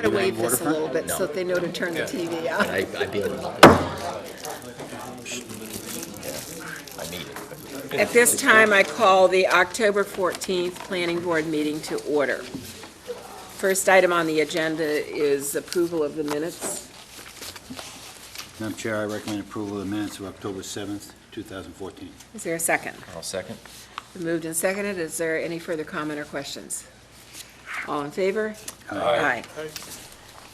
Gotta wave this a little bit so that they know to turn the TV And out. I'd be able to. I need it. At this time, I call the October 14th Planning Board meeting to order. First item on the agenda is approval of the minutes. Madam Chair, I recommend approval of the minutes of October 7th, 2014. Is there a second? I'll second. Been moved and seconded. Is there any further comment or questions? All in favor? Aye.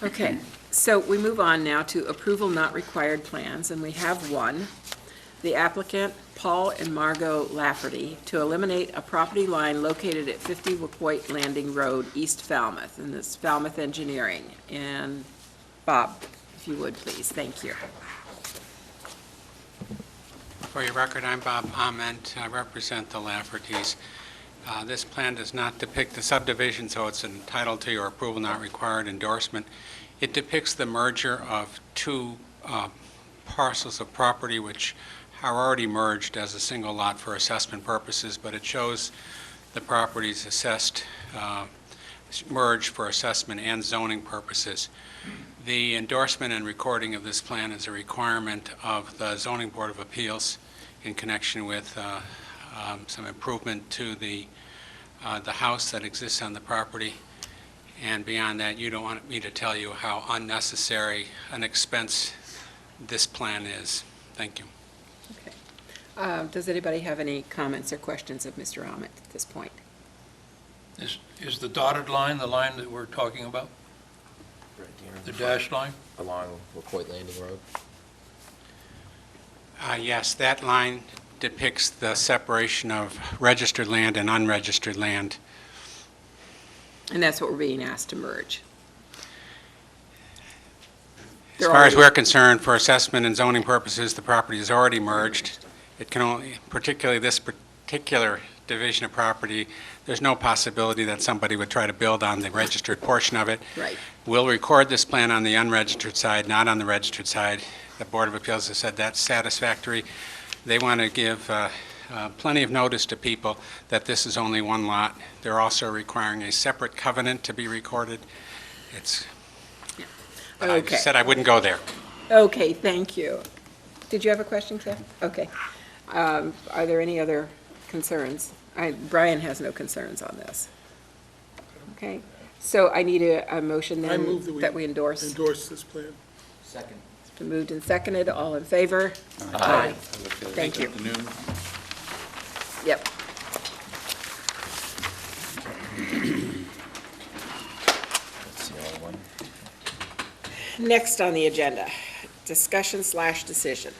Okay, so we move on now to approval not required plans, and we have one. The applicant, Paul and Margot Lafferty, to eliminate a property line located at 50 Wacoit Landing Road, East Falmouth, and it's Falmouth Engineering. And Bob, if you would, please. Thank you. For your record, I'm Bob Ament. I represent the Laffertys. This plan does not depict the subdivision, so it's entitled to your approval not required endorsement. It depicts the merger of two parcels of property which are already merged as a single lot for assessment purposes, but it shows the properties assessed, merged for assessment and zoning purposes. The endorsement and recording of this plan is a requirement of the Zoning Board of Appeals in connection with some improvement to the house that exists on the property. And beyond that, you don't want me to tell you how unnecessary an expense this plan is. Thank you. Okay. Does anybody have any comments or questions of Mr. Ament at this point? Is the dotted line the line that we're talking about? The dashed line? Along Wacoit Landing Road. Yes, that line depicts the separation of registered land and unregistered land. And that's what we're being asked to merge. As far as we're concerned, for assessment and zoning purposes, the property is already merged. It can only, particularly this particular division of property, there's no possibility that somebody would try to build on the registered portion of it. Right. We'll record this plan on the unregistered side, not on the registered side. The Board of Appeals has said that's satisfactory. They want to give plenty of notice to people that this is only one lot. They're also requiring a separate covenant to be recorded. It's, I Okay. said I wouldn't go there. Okay, thank you. Did you have a question, Seth? Okay. Are there any other concerns? Brian has no concerns on this. Okay, so I need a motion I then move that we endorse. endorse this plan. Second. It's been moved and seconded. All in favor? Aye. Thank you. Yep. That's the only one. Next on the agenda, discussion/decision.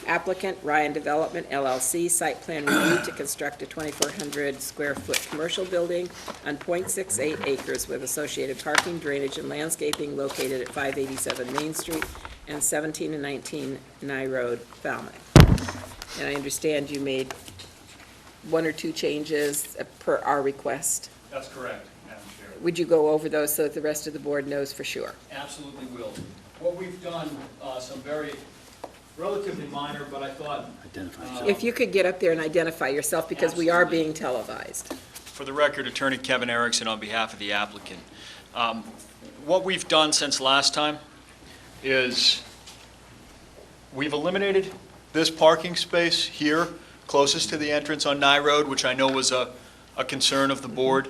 Applicant, Ryan Development LLC, site plan review to construct a 2,400 square foot commercial building on .68 acres with associated parking, drainage, and landscaping located at 587 Main Street and 17 and 19 Nye Road, Falmouth. And I understand you made one or two changes per our request. That's correct, Madam Chair. Would you go over those so that the rest of the board knows for sure? Absolutely will. What we've done, some very relatively minor, but I thought, Identify yourself. If you could get up there and identify yourself, because we are being televised. for the record, Attorney Kevin Erickson on behalf of the applicant. What we've done since last time is we've eliminated this parking space here, closest to the entrance on Nye Road, which I know was a concern of the board.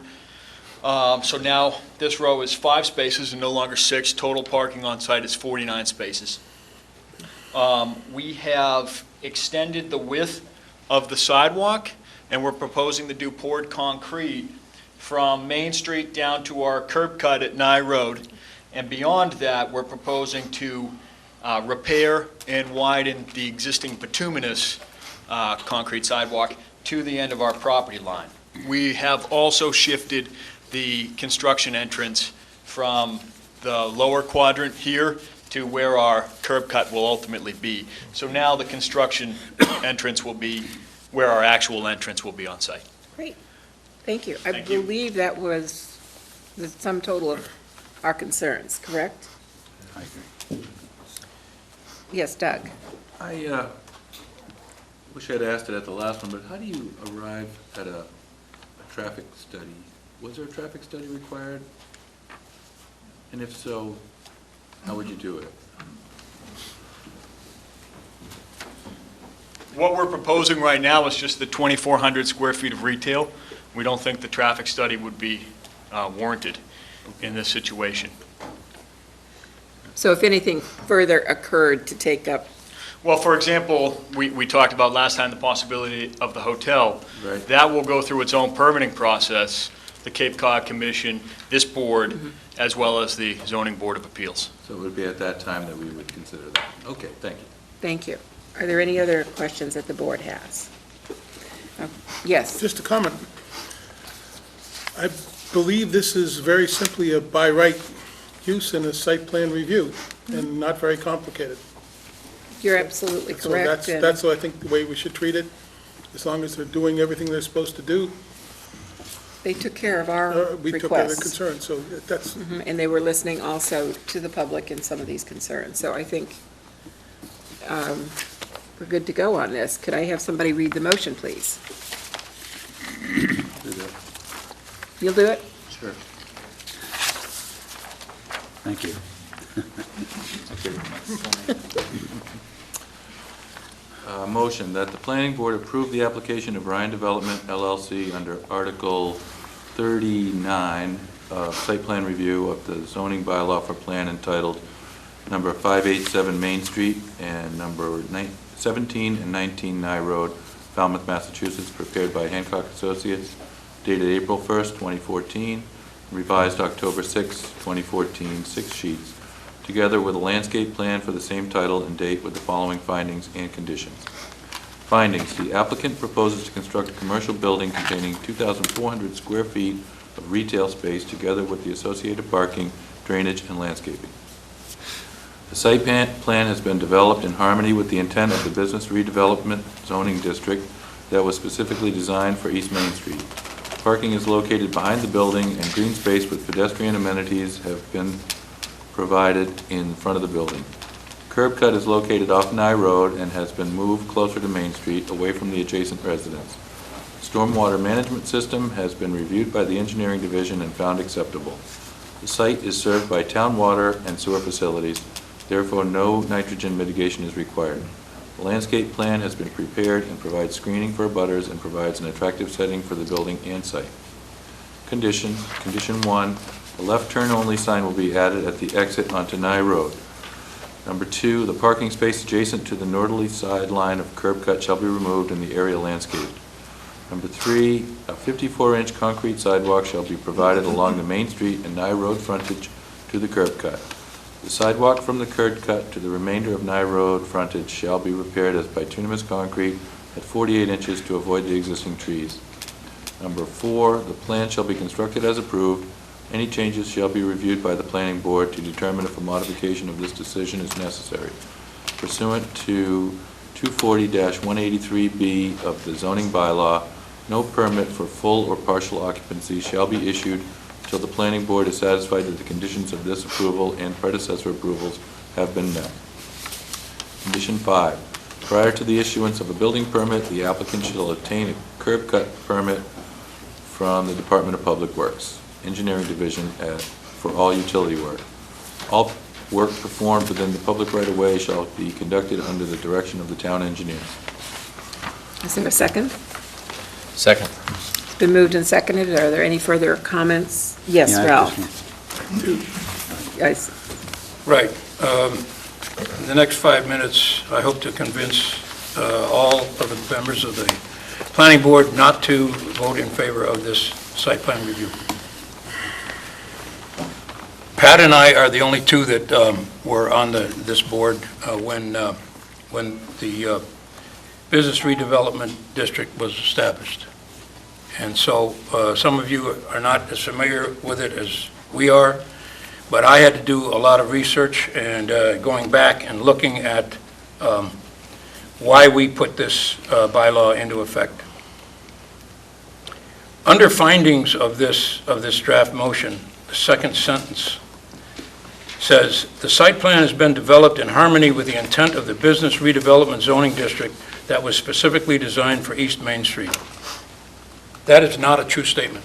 So now this row is 5 spaces and no longer 6. Total parking on site is 49 spaces. We have extended the width of the sidewalk, and we're proposing to do poured concrete from Main Street down to our curb cut at Nye Road. And beyond that, we're proposing to repair and widen the existing bituminous concrete sidewalk to the end of our property line. We have also shifted the construction entrance from the lower quadrant here to where our curb cut will ultimately be. So now the construction entrance will be where our actual entrance will be on site. Great, thank you. Thank I you. believe that was the sum total of our concerns, correct? I agree. Yes, Doug? I wish I'd asked it at the last one, but how do you arrive at a traffic study? Was there a traffic study required? And if so, how would you do it? What we're proposing right now is just the 2,400 square feet of retail. We don't think the traffic study would be warranted in this situation. So if anything further occurred to take up, Well, for example, we talked about last time the possibility of the hotel. Right. That will go through its own permitting process, the Cape Cod Commission, this board, as well as the Zoning Board of Appeals. So it would be at that time that we would consider that. Okay, thank you. thank you. Are there any other questions that the board has? Yes, Just a comment. I believe this is very simply a by right use and a site plan review, and not very complicated. you're absolutely So correct. and- that's, I think, the way we should treat it, as long as they're doing everything they're supposed to do. They took care of our We took care of the requests. concern, so that's, And they were listening also to the public in some of these concerns. So I think we're good to go on this. Could I have somebody read the motion, please? Do that. You'll do it? Sure. Thank you. Motion that the planning board approve the application of Ryan Development LLC under Article 39 of site plan review of the zoning bylaw for plan entitled number 587 Main Street and number 17 and 19 Nye Road, Falmouth, Massachusetts, prepared by Hancock Associates, dated April 1st, 2014, revised October 6, 2014, 6 sheets, together with a landscape plan for the same title and date with the following findings and conditions. Findings: the applicant proposes to construct a commercial building containing 2,400 square feet of retail space together with the associated parking, drainage, and landscaping. The site plan has been developed in harmony with the intent of the business redevelopment zoning district that was specifically designed for East Main Street. Parking is located behind the building, and green space with pedestrian amenities have been provided in front of the building. Curb cut is located off Nye Road and has been moved closer to Main Street, away from the adjacent residence. Stormwater management system has been reviewed by the engineering division and found acceptable. The site is served by town water and sewer facilities, therefore no nitrogen mitigation is required. The landscape plan has been prepared and provides screening for abutters and provides an attractive setting for the building and site. Condition 1, a left turn only sign will be added at the exit onto Nye Road. Number 2, the parking space adjacent to the northerly sideline of curb cut shall be removed and the area landscaped. Number 3, a 54-inch concrete sidewalk shall be provided along the Main Street and Nye Road frontage to the curb cut. The sidewalk from the curb cut to the remainder of Nye Road frontage shall be repaired as bituminous concrete at 48 inches to avoid the existing trees. Number 4, the plan shall be constructed as approved. Any changes shall be reviewed by the planning board to determine if a modification of this decision is necessary. Pursuant to 240-183B of the zoning bylaw, no permit for full or partial occupancy shall be issued until the planning board is satisfied that the conditions of this approval and predecessor approvals have been met. Condition 5, prior to the issuance of a building permit, the applicant shall obtain a curb cut permit from the Department of Public Works, Engineering Division for all utility work. All work performed within the public right-of-way shall be conducted under the direction of the town engineer. Is there a second? Second. It's been moved and seconded. Are there any further comments? Yes, Yeah, I Ralph. just- Yes. Right. In the next 5 minutes, I hope to convince all of the members of the planning board not to vote in favor of this site plan review. Pat and I are the only two that were on this board when the Business Redevelopment District was established. And so some of you are not as familiar with it as we are, but I had to do a lot of research and going back and looking at why we put this bylaw into effect. Under findings of this draft motion, the second sentence says, "The site plan has been developed in harmony with the intent of the Business Redevelopment Zoning District that was specifically designed for East Main Street." That is not a true statement.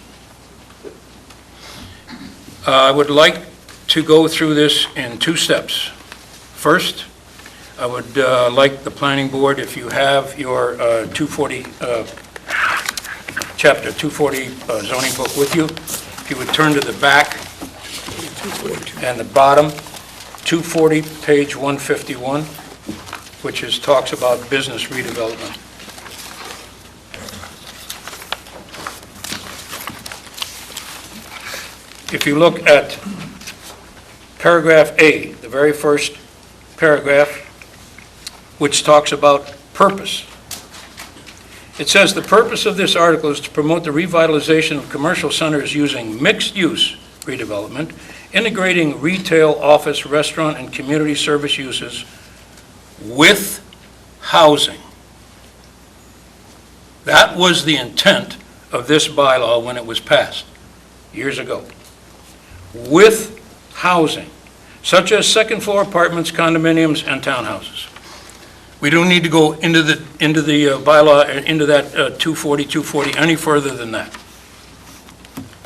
I would like to go through this in two steps. First, I would like the planning board, if you have your 240, chapter 240 zoning book with you, if you would turn to the back and the bottom, 240, page 151, which talks about business redevelopment. If you look at paragraph A, the very first paragraph, which talks about purpose. It says, "The purpose of this article is to promote the revitalization of commercial centers using mixed-use redevelopment, integrating retail, office, restaurant, and community service uses with housing." That was the intent of this bylaw when it was passed years ago. With housing, such as second-floor apartments, condominiums, and townhouses. We don't need to go into the bylaw, into that 240 any further than that.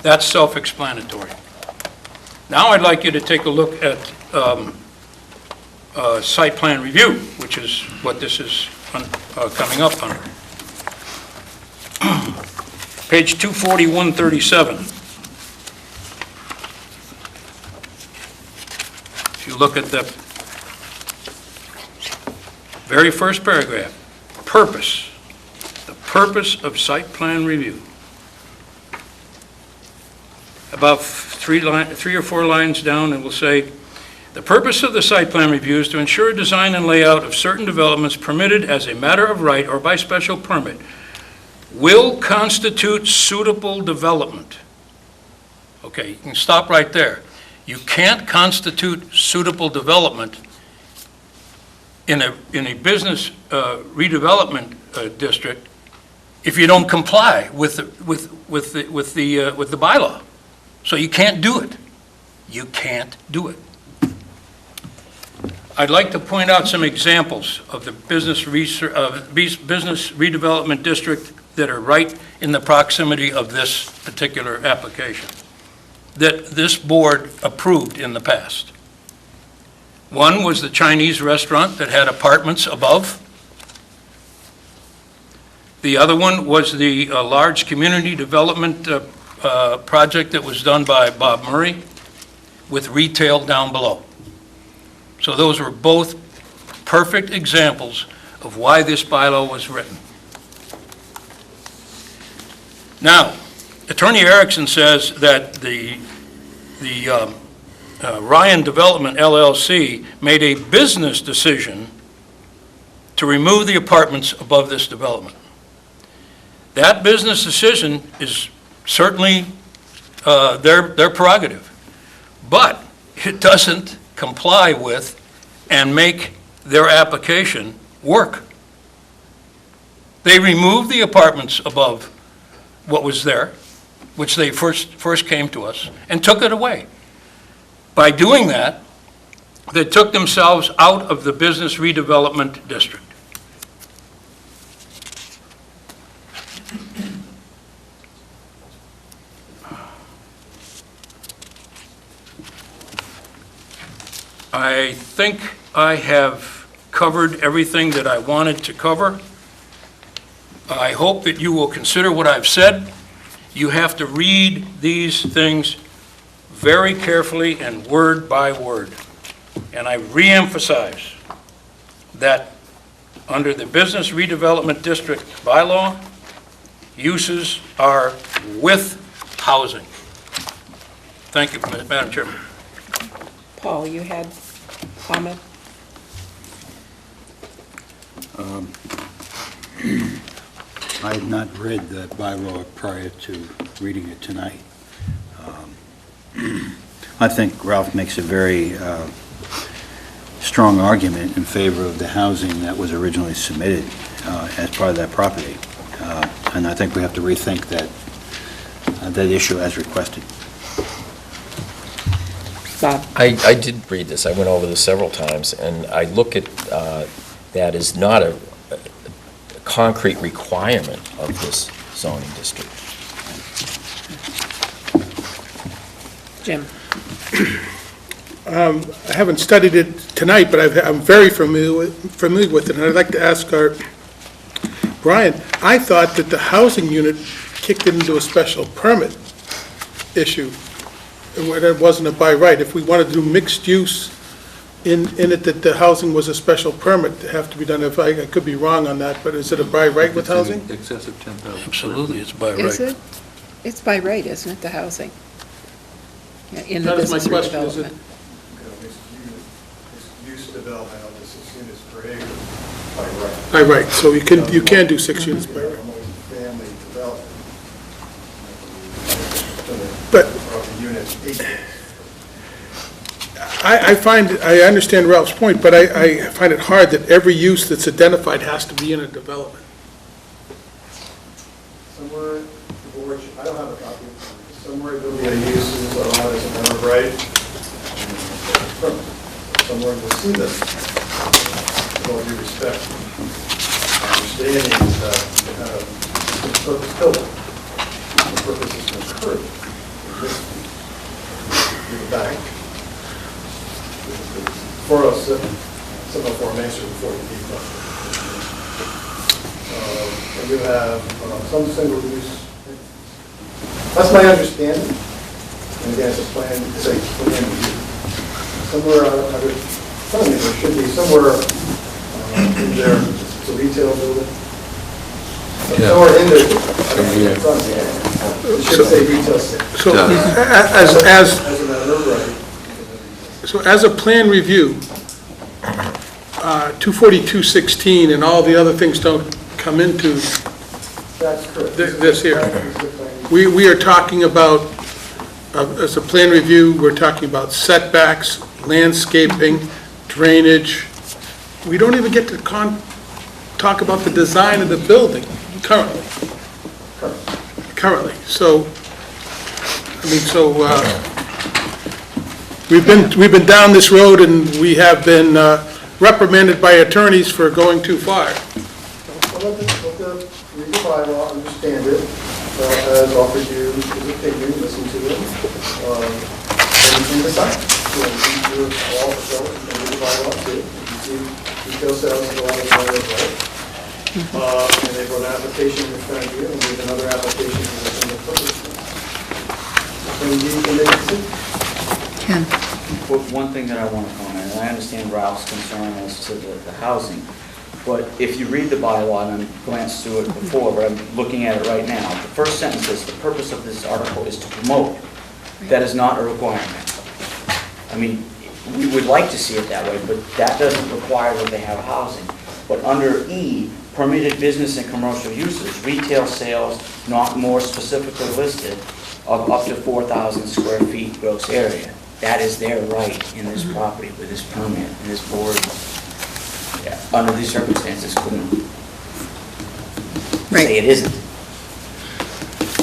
That's self-explanatory. Now I'd like you to take a look at site plan review, which is what this is coming up under. Page 24137. If you look at the very first paragraph, purpose, the purpose of site plan review. About three or four lines down, it will say, "The purpose of the site plan review is to ensure design and layout of certain developments permitted as a matter of right or by special permit will constitute suitable development." Okay, you can stop right there. You can't constitute suitable development in a business redevelopment district if you don't comply with the bylaw. So you can't do it. You can't do it. I'd like to point out some examples of the business redevelopment district that are right in the proximity of this particular application that this board approved in the past. One was the Chinese restaurant that had apartments above. The other one was the large community development project that was done by Bob Murray with retail down below. So those were both perfect examples of why this bylaw was written. Now, Attorney Erickson says that the Ryan Development LLC made a business decision to remove the apartments above this development. That business decision is certainly their prerogative, but it doesn't comply with and make their application work. They removed the apartments above what was there, which they first came to us, and took it away. By doing that, they took themselves out of the business redevelopment district. I think I have covered everything that I wanted to cover. I hope that you will consider what I've said. You have to read these things very carefully and word by word. And I reemphasize that under the Business Redevelopment District bylaw, uses are with housing. Thank you, Madam Chairman. Paul, you had comment? I had not read the bylaw prior to reading it tonight. I think Ralph makes a very strong argument in favor of the housing that was originally submitted as part of that property. And I think we have to rethink that issue as requested. Bob? I did read this. I went over this several times, and I look at that as not a concrete requirement of this zoning district. Jim? I haven't studied it tonight, but I'm very familiar with it, and I'd like to ask Brian, I thought that the housing unit kicked it into a special permit issue, where it wasn't a by right. If we wanted to do mixed use in it, that the housing was a special permit to have to be done. If I could be wrong on that, but is it a by right with housing? It's in excess of 10,000. Absolutely, it's by right. Is it? It's by right, isn't it, the housing? Yeah, in the That is my business question, is it- redevelopment. Use development on the 6 units per acre by right. By right, so you can do 6 units by right. Family development. But- Of the units, 8 units. I understand Ralph's point, but I find it hard that every use that's identified has to be in a development. Somewhere, the board, I don't have a copy. Somewhere there'll be a use allowed as a matter of right. Somewhere you'll see this. With all due respect. My understanding is that you have a purpose building. The purpose is to encourage the bank. 407, 704 Main Street, 40 feet from. And you have some single use. That's my understanding. And again, it's a plan, it's a plan review. Somewhere, I would tell you, there should be somewhere in there, it's a retail building. Somewhere in there, I don't know, it's on there. It should say retail sales. So As a matter of right. So as a plan review, 24216 and all the other things don't come into That's correct. this here. We are talking about, as a plan review, we're talking about setbacks, landscaping, drainage. We don't even get to talk about the design of the building currently. So, we've been down this road, and we have been reprimanded by attorneys for going too far. Well, let the read the bylaw, understand it, as offered you his opinion, listen to it, and decide. You know, you all show it, and read the bylaw too. You see retail sales is allowed as well as right. And they wrote an application in front of you, and there's another application in the purpose. And you can make a decision. Ken? Well, one thing that I want to comment, and I understand Ralph's concern as to the housing, but if you read the bylaw, and I glanced through it before, but I'm looking at it right now, the first sentence is, the purpose of this article is to promote. That is not a requirement. I mean, we would like to see it that way, but that doesn't require that they have housing. But under E, permitted business and commercial uses, retail sales not more specifically listed of up to 4,000 square feet gross area. That is their right in this property with this permit, and this board, under these circumstances, couldn't Right. say it isn't.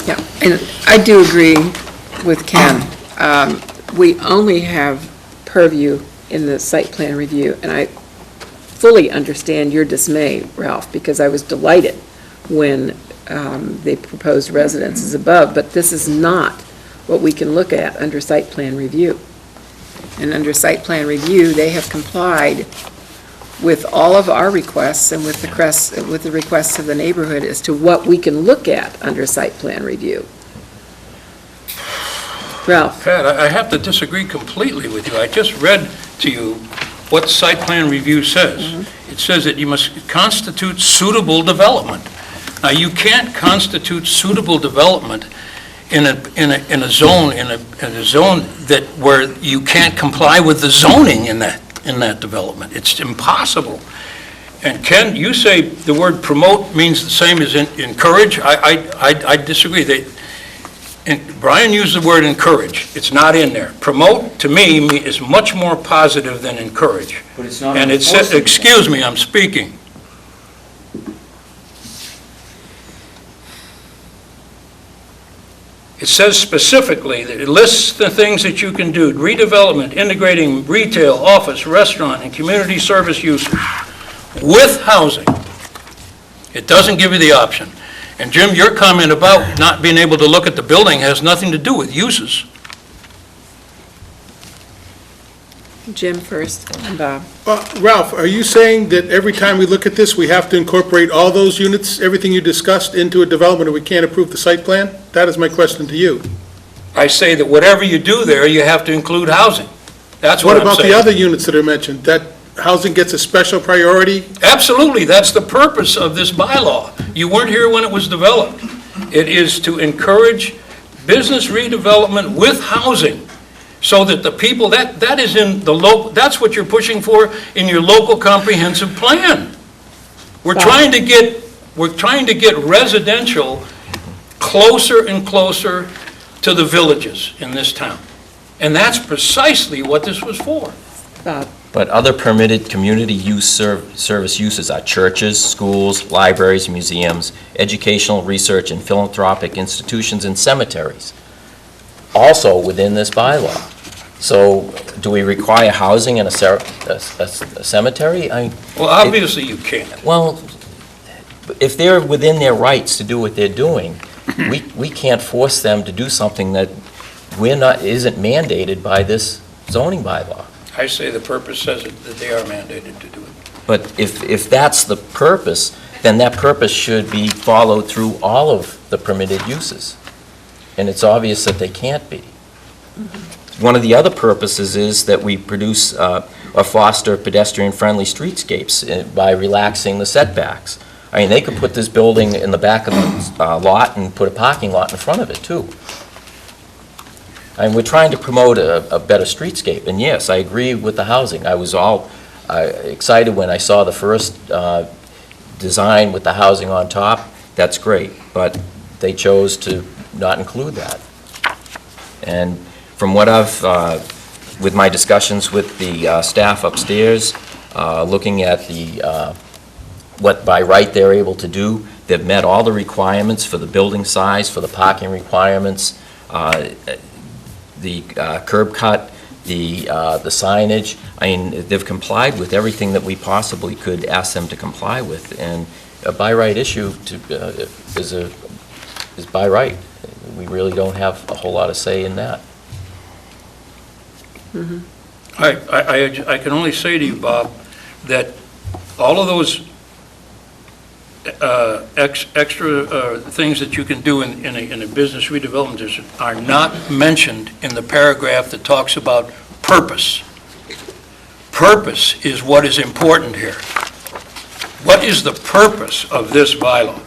Yeah, and I do agree with Ken. We only have purview in the site plan review, and I fully understand your dismay, Ralph, because I was delighted when they proposed residences above, but this is not what we can look at under site plan review. And under site plan review, they have complied with all of our requests and with the requests of the neighborhood as to what we can look at under site plan review. Ralph? Pat, I have to disagree completely with you. I just read to you what site plan review says. It says that you must constitute suitable development. Now, you can't constitute suitable development in a zone that where you can't comply with the zoning in that development. It's impossible. And Ken, you say the word promote means the same as encourage. I disagree. And Brian used the word encourage. It's not in there. Promote, to me, is much more positive than encourage. But it's not And it says, enforcing. excuse me, I'm speaking. It says specifically that it lists the things that you can do: redevelopment, integrating retail, office, restaurant, and community service uses with housing. It doesn't give you the option. And Jim, your comment about not being able to look at the building has nothing to do with uses. Jim first, and Bob. Ralph, are you saying that every time we look at this, we have to incorporate all those units, everything you discussed, into a development, or we can't approve the site plan? That is my question to you. I say that whatever you do there, you have to include housing. That's what What I'm about the saying. other units that are mentioned? That housing gets a special priority? Absolutely, that's the purpose of this bylaw. You weren't here when it was developed. It is to encourage business redevelopment with housing, so that the people, that is in the local, that's what you're pushing for in your local comprehensive plan. We're trying to get residential closer and closer to the villages in this town. And that's precisely what this was for. Bob. But other permitted community use service uses are churches, schools, libraries, museums, educational, research, and philanthropic institutions, and cemeteries, also within this bylaw. So do we require housing in a cemetery? Well, obviously you can't. Well, if they're within their rights to do what they're doing, we can't force them to do something that isn't mandated by this zoning bylaw. I say the purpose says that they are mandated to do it. But if that's the purpose, then that purpose should be followed through all of the permitted uses. And it's obvious that they can't be. One of the other purposes is that we produce or foster pedestrian-friendly streetscapes by relaxing the setbacks. I mean, they could put this building in the back of the lot and put a parking lot in front of it, too. And we're trying to promote a better streetscape. And yes, I agree with the housing. I was all excited when I saw the first design with the housing on top. That's great, but they chose to not include that. And from what I've, with my discussions with the staff upstairs, looking at what by right they're able to do, they've met all the requirements for the building size, for the parking requirements, the curb cut, the signage. I mean, they've complied with everything that we possibly could ask them to comply with. And a by right issue is by right. We really don't have a whole lot of say in that. Mm-hmm. I can only say to you, Bob, that all of those extra things that you can do in a business redevelopment district are not mentioned in the paragraph that talks about purpose. Purpose is what is important here. What is the purpose of this bylaw?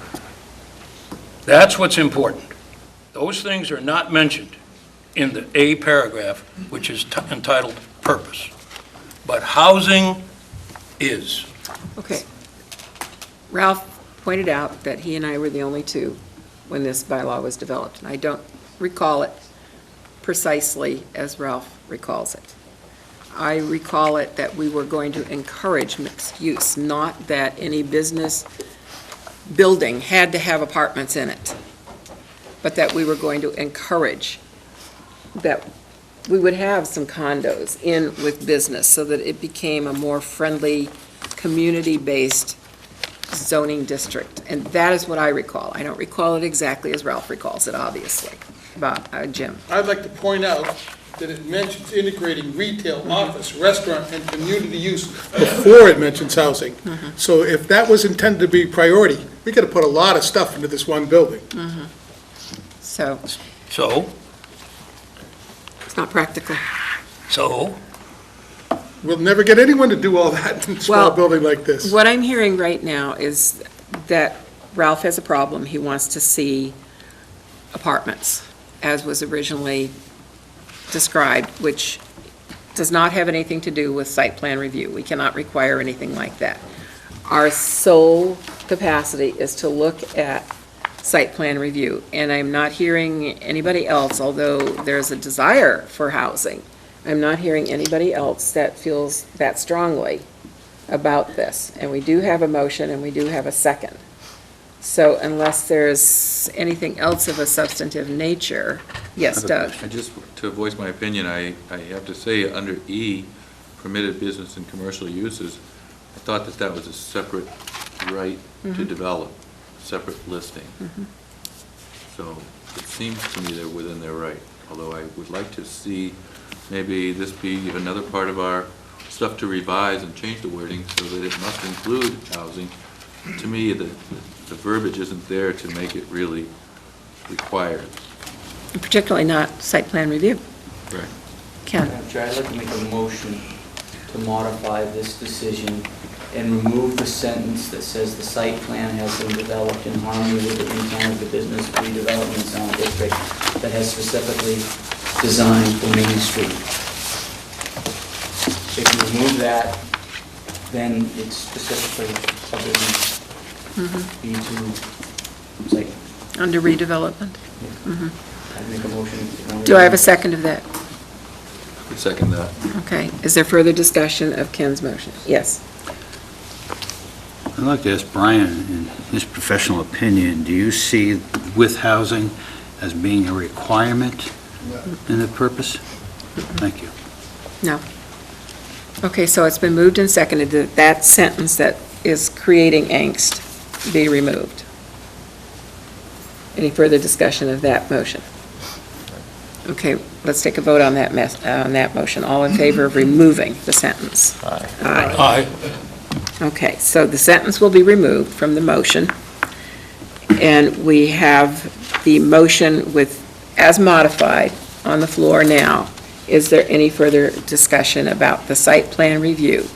That's what's important. Those things are not mentioned in the A paragraph, which is entitled purpose. But housing is. Okay. Ralph pointed out that he and I were the only two when this bylaw was developed, and I don't recall it precisely as Ralph recalls it. I recall it that we were going to encourage mixed use, not that any business building had to have apartments in it, but that we were going to encourage that we would have some condos in with business so that it became a more friendly, community-based zoning district. And that is what I recall. I don't recall it exactly as Ralph recalls it, obviously. Bob, Jim. I'd like to point out that it mentions integrating retail, office, restaurant, and community use before it mentions housing. So if that was intended to be priority, we could have put a lot of stuff into this one building. So, So, it's not practical. so, We'll never get anyone to do all that in a small Well, building like this. What I'm hearing right now is that Ralph has a problem. He wants to see apartments, as was originally described, which does not have anything to do with site plan review. We cannot require anything like that. Our sole capacity is to look at site plan review, and I'm not hearing anybody else, although there's a desire for housing, I'm not hearing anybody else that feels that strongly about this. And we do have a motion and we do have a second. So unless there's anything else of a substantive nature, yes, Doug? To voice my opinion, I have to say, under E, permitted business and commercial uses, I thought that was a separate right to develop, separate listing. So it seems to me they're within their right, although I would like to see maybe this be another part of our stuff to revise and change the wording so that it must include housing. To me, the verbiage isn't there to make it really required. Particularly not site plan review. Right. Ken? Madam Chair, I'd like to make a motion to modify this decision and remove the sentence that says the site plan has been developed in harmony with the intent of the business redevelopment zone district that has specifically designed for Main Street. If you remove that, then it's specifically a business B2 site. Under redevelopment. I'd make a motion. Do I have a second of that? I second that. Okay. Is there further discussion of Ken's motion? Yes. I'd like to ask Brian, in his professional opinion, do you see with housing as being a requirement in the purpose? Thank you. No. Okay, so it's been moved and seconded that that sentence that is creating angst be removed. Any further discussion of that motion? Okay, let's take a vote on that motion. All in favor of removing the sentence? Aye. Aye. Aye. Okay, so the sentence will be removed from the motion, and we have the motion with, as modified, on the floor now. Is there any further discussion about the site plan review?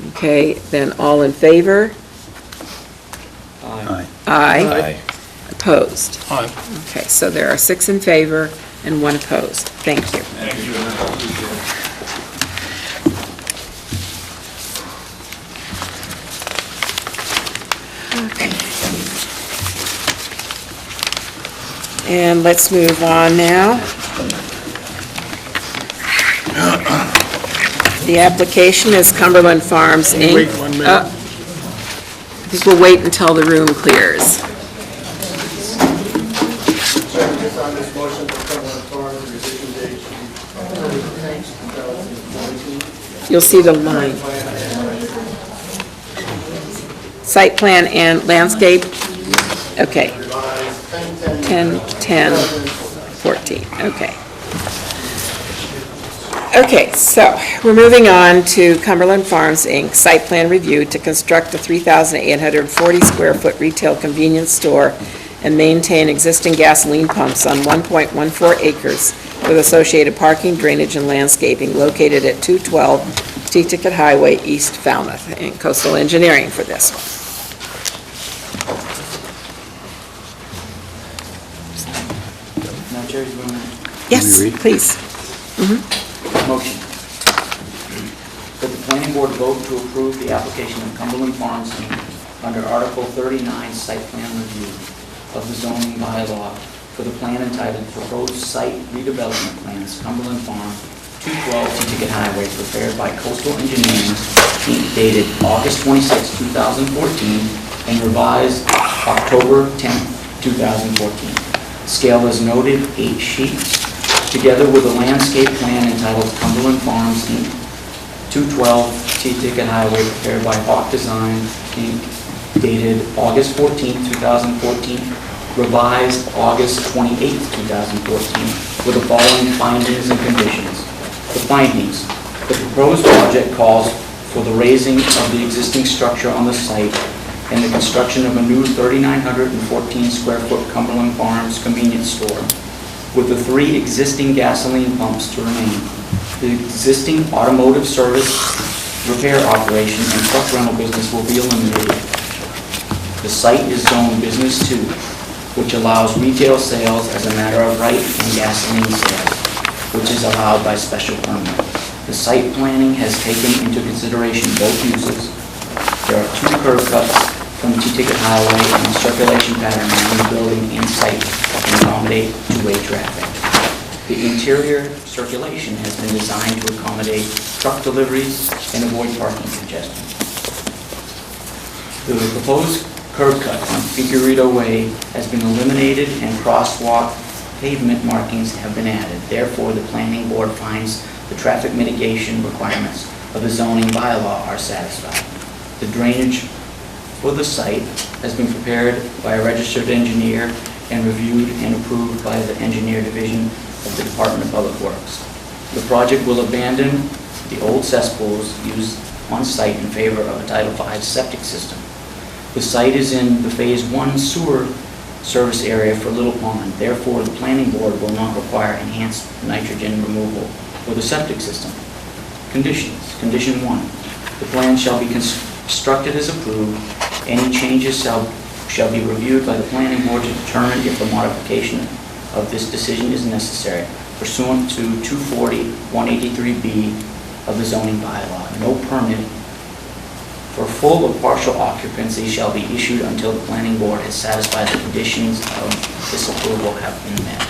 Okay, then all in favor? Aye. Aye. Opposed? Aye. Okay, so there are 6 in favor and 1 opposed. Thank you. Okay. And let's move on now. The application is Cumberland Farms, Inc. Wait 1 minute. I think we'll wait until the room clears. Chairman, just on this motion for Cumberland Farms, the revision date should be October 10th, 2014. You'll see the line. Site plan and landscape? Okay. Revised 10/10/14, okay. Okay, so we're moving on to Cumberland Farms, Inc., site plan review to construct a 3,840 square foot retail convenience store and maintain existing gasoline pumps on 1.14 acres with associated parking, drainage, and landscaping located at 212 T-Ticket Highway, East Falmouth, and Coastal Engineering for this one. Madam Chair, you want to Yes, read? please. motion? That the planning board vote to approve the application of Cumberland Farms Inc. under Article 39 Site Plan Review of the zoning bylaw for the plan entitled Proposed Site Redevelopment Plans, Cumberland Farm, 212 T-Ticket Highway, prepared by Coastal Engineering, Inc., dated August 26, 2014, and revised October 10, 2014. Scale is noted, 8 sheets, together with a landscape plan entitled Cumberland Farms, Inc., 212 T-Ticket Highway, prepared by Hawk Design, Inc., dated August 14, 2014, revised August 28, 2014, with the following findings and conditions. The findings: the proposed project calls for the raising of the existing structure on the site and the construction of a new 3,914 square foot Cumberland Farms convenience store, with the 3 existing gasoline pumps to remain. The existing automotive service, repair operation, and truck rental business will be eliminated. The site is zoned Business 2, which allows retail sales as a matter of right and gasoline sales, which is allowed by special permit. The site planning has taken into consideration both uses. There are 2 curb cuts from T-Ticket Highway and a circulation pattern around the building in sight to accommodate two-way traffic. The interior circulation has been designed to accommodate truck deliveries and avoid parking congestion. The proposed curb cut on Figueredo Way has been eliminated and crosswalk pavement markings have been added. Therefore, the planning board finds the traffic mitigation requirements of the zoning bylaw are satisfied. The drainage for the site has been prepared by a registered engineer and reviewed and approved by the Engineer Division of the Department of Public Works. The project will abandon the old cesspools used on site in favor of a Title V septic system. The site is in the Phase 1 sewer service area for Little Pond. Therefore, the planning board will not require enhanced nitrogen removal for the septic system. Conditions. Condition 1, the plan shall be constructed as approved. Any changes shall be reviewed by the planning board to determine if a modification of this decision is necessary pursuant to 240-183B of the zoning bylaw. No permit for full or partial occupancy shall be issued until the planning board has satisfied the conditions of this approval have been met.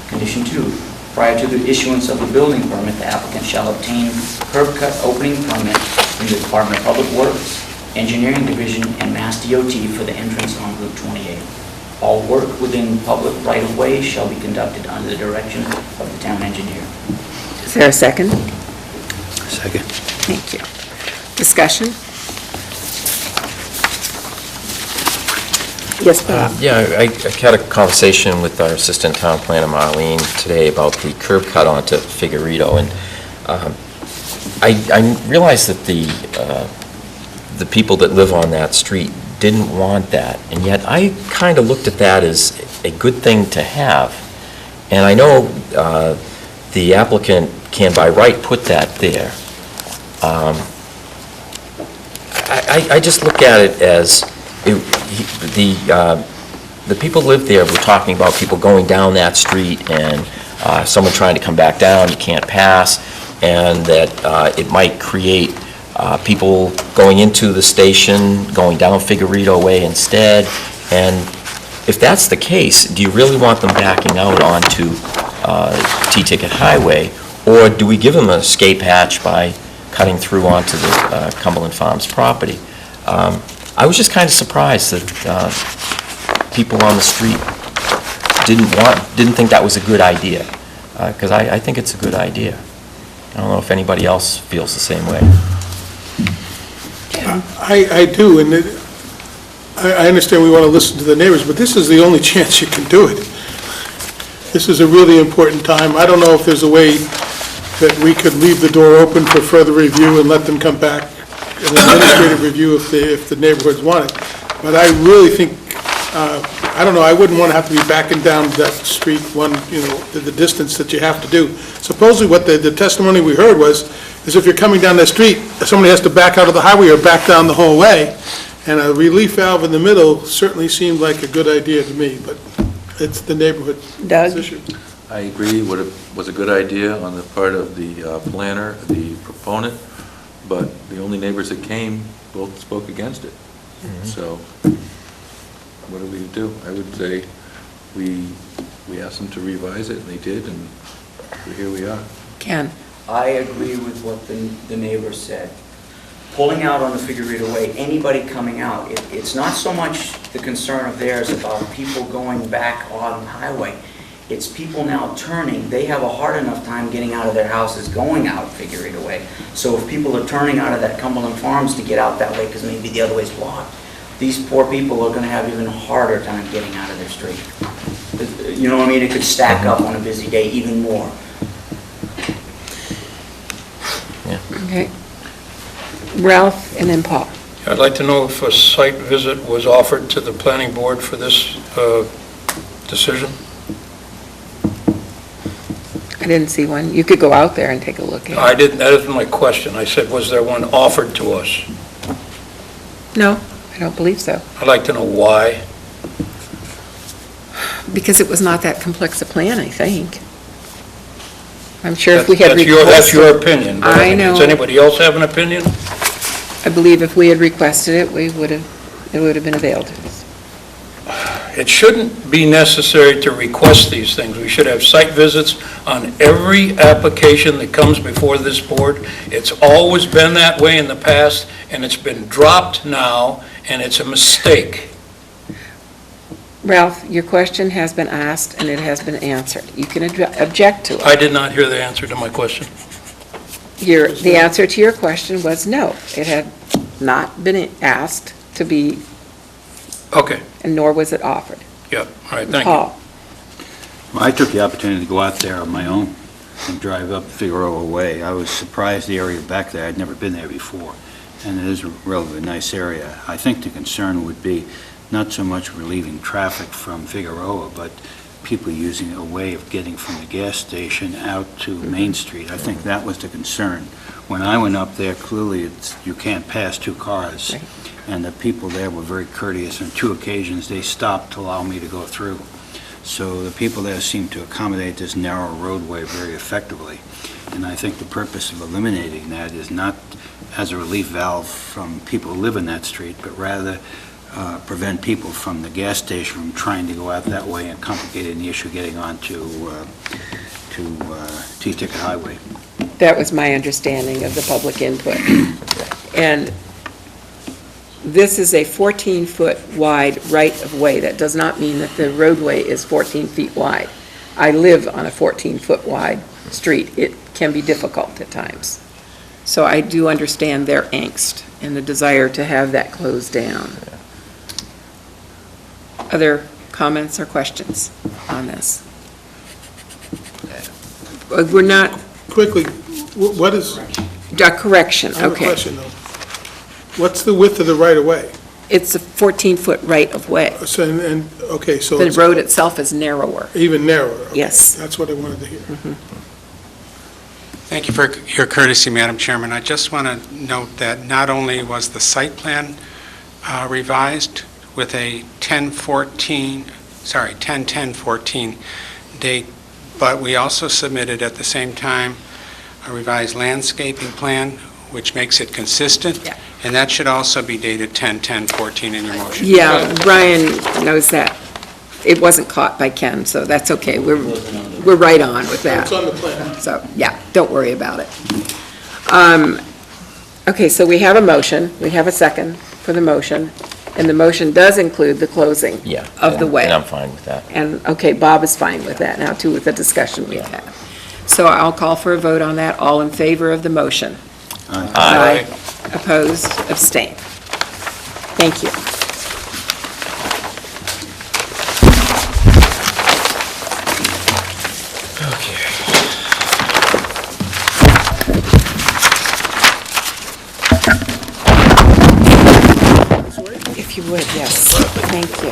Condition 2, prior to the issuance of the building permit, the applicant shall obtain curb cut opening permit from the Department of Public Works, Engineering Division, and Mass DOT for the entrance on Route 28. All work within public right-of-way shall be conducted under the direction of the town engineer. Is there a second? Second. Thank you. Discussion? Yes, Bob? Yeah, I had a conversation with our assistant town planner, Marlene, today about the curb cut onto Figueredo, and I realized that the people that live on that street didn't want that, and yet I kind of looked at that as a good thing to have. And I know the applicant can by right put that there. I just look at it as the people live there. We're talking about people going down that street and someone trying to come back down, you can't pass, and that it might create people going into the station, going down Figueredo Way instead. And if that's the case, do you really want them backing out onto T-Ticket Highway, or do we give them an escape hatch by cutting through onto the Cumberland Farms property? I was just kind of surprised that people on the street didn't think that was a good idea, because I think it's a good idea. I don't know if anybody else feels the same way. I do, and I understand we want to listen to the neighbors, but this is the only chance you can do it. This is a really important time. I don't know if there's a way that we could leave the door open for further review and let them come back, an administrative review if the neighborhoods want it. But I really think, I don't know, I wouldn't want to have to be backing down that street the distance that you have to do. Supposedly what the testimony we heard is if you're coming down that street, somebody has to back out of the highway or back down the whole way. And a relief valve in the middle certainly seemed like a good idea to me, but it's the neighborhood Doug? issue. I agree, what was a good idea on the part of the planner, the proponent, but the only neighbors that came both spoke against it. So what do we do? I would say we asked them to revise it, and they did, and here we are. Ken? I agree with what the neighbor said. Pulling out on the Figueredo Way, anybody coming out, it's not so much the concern of theirs about people going back on the highway. It's people now turning. They have a hard enough time getting out of their houses going out Figueredo Way. So if people are turning out of that Cumberland Farms to get out that way because maybe the other way's blocked, these poor people are going to have even a harder time getting out of their street. You know what I mean? It could stack up on a busy day even more. Okay. Ralph and then Paul. I'd like to know if a site visit was offered to the planning board for this decision. I didn't see one. You could go out there and take a look at it. I didn't, that isn't my question. I said, was there one offered to us? No, I don't believe so. I'd like to know why. Because it was not that complex a plan, I think. I'm sure if we had That's requested... your opinion. but I know. Does anybody else have an opinion? I believe if we had requested it, it would have been availed to us. It shouldn't be necessary to request these things. We should have site visits on every application that comes before this board. It's always been that way in the past, and it's been dropped now, and it's a mistake. Ralph, your question has been asked and it has been answered. You can object to it. I did not hear the answer to my question. The answer to your question was no. It had not been asked to be, Okay, and nor was it offered. yeah, all right, thank you. Paul? I took the opportunity to go out there on my own and drive up Figueroa Way. I was surprised the area back there, I'd never been there before, and it is a relatively nice area. I think the concern would be not so much relieving traffic from Figueroa, but people using a way of getting from the gas station out to Main Street. I think that was the concern. When I went up there, clearly, you can't pass two cars. Right. And the people there were very courteous. On two occasions, they stopped to allow me to go through. So the people there seemed to accommodate this narrow roadway very effectively. And I think the purpose of eliminating that is not as a relief valve from people who live in that street, but rather prevent people from the gas station from trying to go out that way and complicating the issue getting on to T-Ticket Highway. That was my understanding of the public input. And this is a 14-foot wide right-of-way. That does not mean that the roadway is 14 feet wide. I live on a 14-foot wide street. It can be difficult at times. So I do understand their angst and the desire to have that closed down. Other comments or questions on this? We're not, Quickly, what is, a correction, I have a okay. question though. What's the width of the right-of-way? It's a 14-foot right-of-way. So, okay, so The it's road itself is narrower. even narrower. Okay, Yes. That's what I wanted to hear. Thank you for your courtesy, Madam Chairman. I just want to note that not only was the site plan revised with a 10/10/14 date, but we also submitted at the same time a revised landscaping plan, which makes it consistent. Yeah. And that should also be dated 10/10/14 in your motion. Yeah, Brian knows that. It wasn't caught by Ken, so that's okay. We're right on with that. It's on the plan. So, yeah, don't worry about it. Okay, so we have a motion, we have a second for the motion, and the motion does include the closing Yeah. of the way. And I'm fine with that. And, okay, Bob is fine with that now, too, with the discussion we've had. So I'll call for a vote on that. All in favor of the motion? Aye. Opposed? Abstain. Thank you. If you would, yes. Thank you.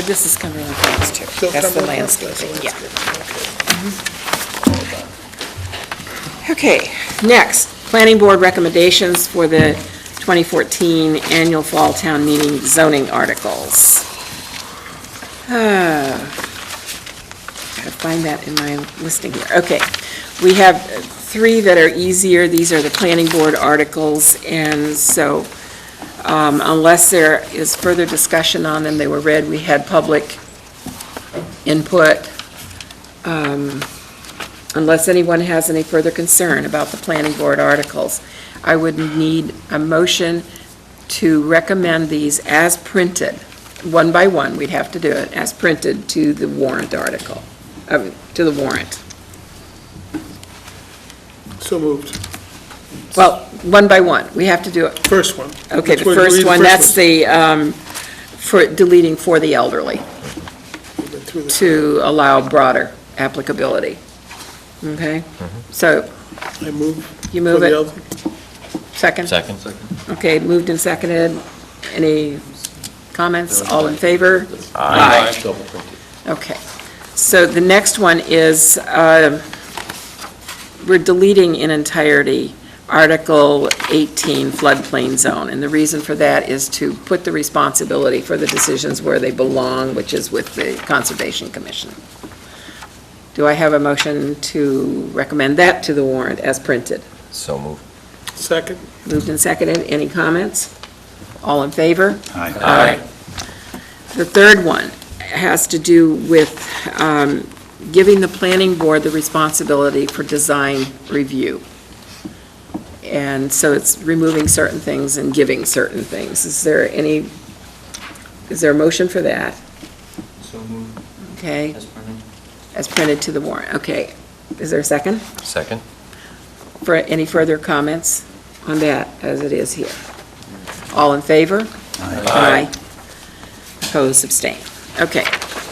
This is Cumberland Farms, too. Still That's the Cumberland Farms? landscaping, yeah. That's the Okay, next, Planning Board recommendations for the 2014 Annual Fall Town Meeting zoning articles. Gotta find that in my listing here. Okay, we have three that are easier. These are the Planning Board articles, and so unless there is further discussion on them, they were read, we had public input. Unless anyone has any further concern about the Planning Board articles, I would need a motion to recommend these as printed, one by one, we'd have to do it, as printed to the warrant article, to the warrant. So moved. Well, one by one, we have to do it. First one. Okay, the Which first read one, that's the, for deleting for the elderly, We've been through this. to allow broader applicability. Okay? So, I move. you move for the it? elder- Second? Second? Okay, moved and seconded. Any comments? All in favor? Aye. Okay. So the next one is, we're deleting in entirety Article 18 floodplain zone. And the reason for that is to put the responsibility for the decisions where they belong, which is with the Conservation Commission. Do I have a motion to recommend that to the warrant as printed? So moved. Second. Moved and seconded. Any comments? All in favor? Aye. The third one has to do with giving the planning board the responsibility for design review. And so it's removing certain things and giving certain things. Is there a motion for that? So moved. Okay, As printed. as printed to the warrant. Okay. Is there a second? Second? For any further comments on that as it is here? All in favor? Aye. Opposed, abstain. Okay.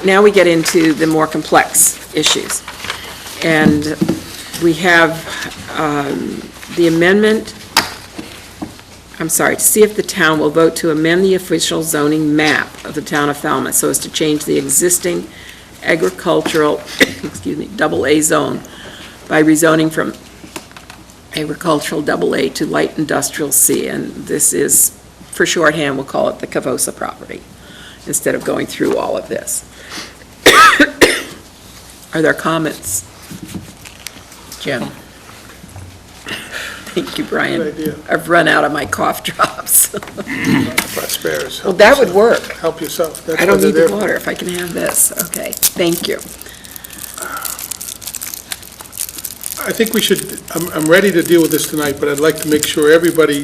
now we get into the more complex issues. And we have the amendment, I'm sorry, to see if the town will vote to amend the official zoning map of the town of Falmouth so as to change the existing agricultural, AA zone by rezoning from agricultural AA to light industrial C. And this is, for shorthand, we'll call it the Cavosa property, instead of going through all of this. Are there comments? Jim? Thank you, Brian. Good idea. I've run out of my cough drops. Spares. Well, that would work. Help yourself. That's I don't what they're need the there for. water if I can have this. Okay, thank you. I think we should, I'm ready to deal with this tonight, but I'd like to make sure everybody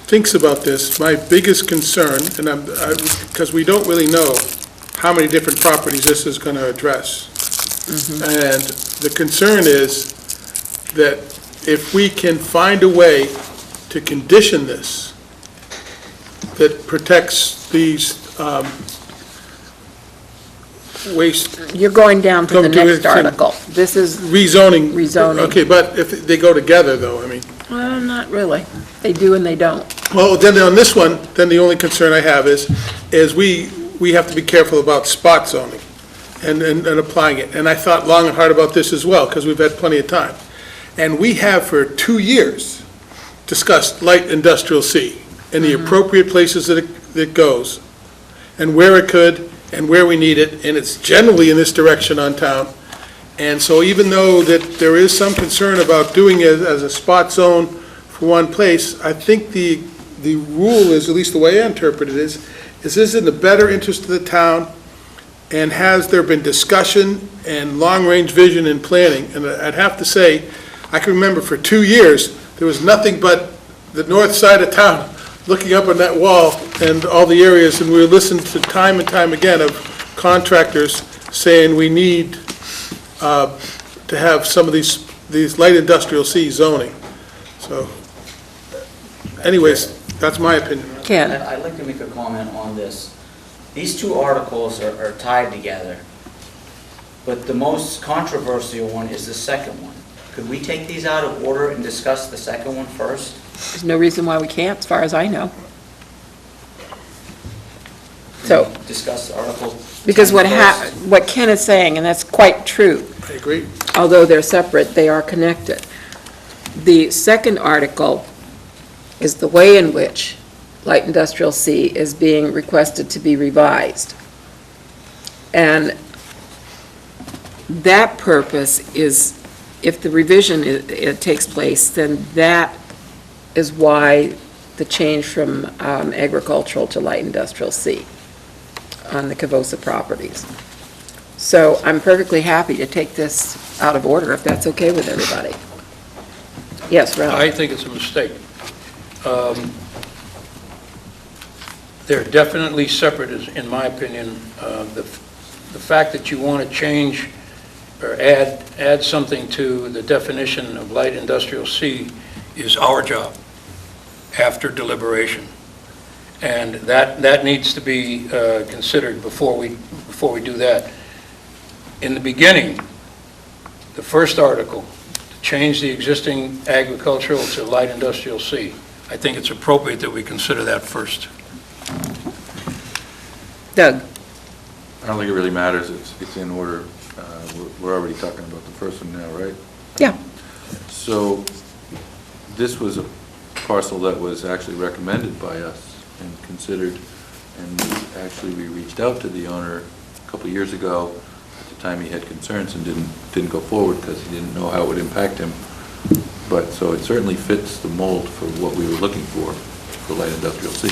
thinks about this. My biggest concern, and because we don't really know how many different properties this is going to address. And the concern is that if we can find a way to condition this that protects these waste You're going down to the Come to next it, article. This is, rezoning. Rezoning. Okay, but if they go together, though, I mean, well, not really. They do and they don't. well, then on this one, then the only concern I have is we have to be careful about spot zoning and applying it. And I thought long and hard about this as well, because we've had plenty of time. And we have for 2 years discussed light industrial C and the appropriate places that it goes and where it could and where we need it, and it's generally in this direction on town. And so even though that there is some concern about doing it as a spot zone for one place, I think the rule is, at least the way I interpret it is this in the better interest of the town, and has there been discussion and long-range vision and planning? And I'd have to say, I can remember for 2 years, there was nothing but the north side of town looking up on that wall and all the areas, and we listened to time and time again of contractors saying we need to have some of these light industrial C zoning. So anyways, that's my opinion. Ken? I'd like to make a comment on this. These two articles are tied together, but the most controversial one is the second one. Could we take these out of order and discuss the second one first? There's no reason why we can't, as far as I know. So, Discuss Article 10 because first? what Ken is saying, and that's quite true, I agree. although they're separate, they are connected. The second article is the way in which light industrial C is being requested to be revised. And that purpose is, if the revision it takes place, then that is why the change from agricultural to light industrial C on the Cavosa properties. So I'm perfectly happy to take this out of order, if that's okay with everybody. Yes, Ralph? I think it's a mistake. They're definitely separate, in my opinion. The fact that you want to change or add something to the definition of light industrial C is our job after deliberation. And that needs to be considered before we do that. In the beginning, the first article, to change the existing agricultural to light industrial C, I think it's appropriate that we consider that first. Doug? I don't think it really matters, it's in order. We're already talking about the first one now, right? Yeah. So, this was a parcel that was actually recommended by us and considered, and we reached out to the owner a couple of years ago. At the time, he had concerns and didn't go forward because he didn't know how it would impact him. But, so it certainly fits the mold for what we were looking for light industrial C.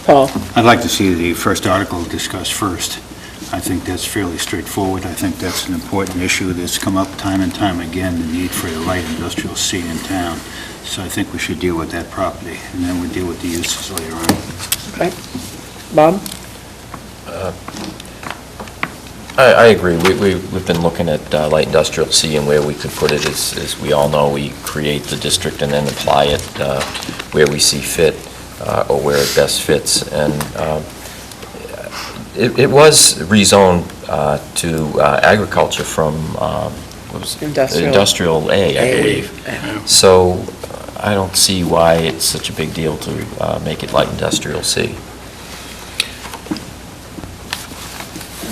Paul? I'd like to see the first article discussed first. I think that's fairly straightforward. I think that's an important issue that's come up time and time again, the need for a light industrial C in town. So I think we should deal with that property, and then we'll deal with the uses later on. Okay. Bob? I agree. We've been looking at light industrial C and where we could put it. As we all know, we create the district and then apply it where we see fit or where it best fits. And it was rezoned to agriculture from, what was it? Industrial A, I believe. So I don't see why it's such a big deal to make it light industrial C.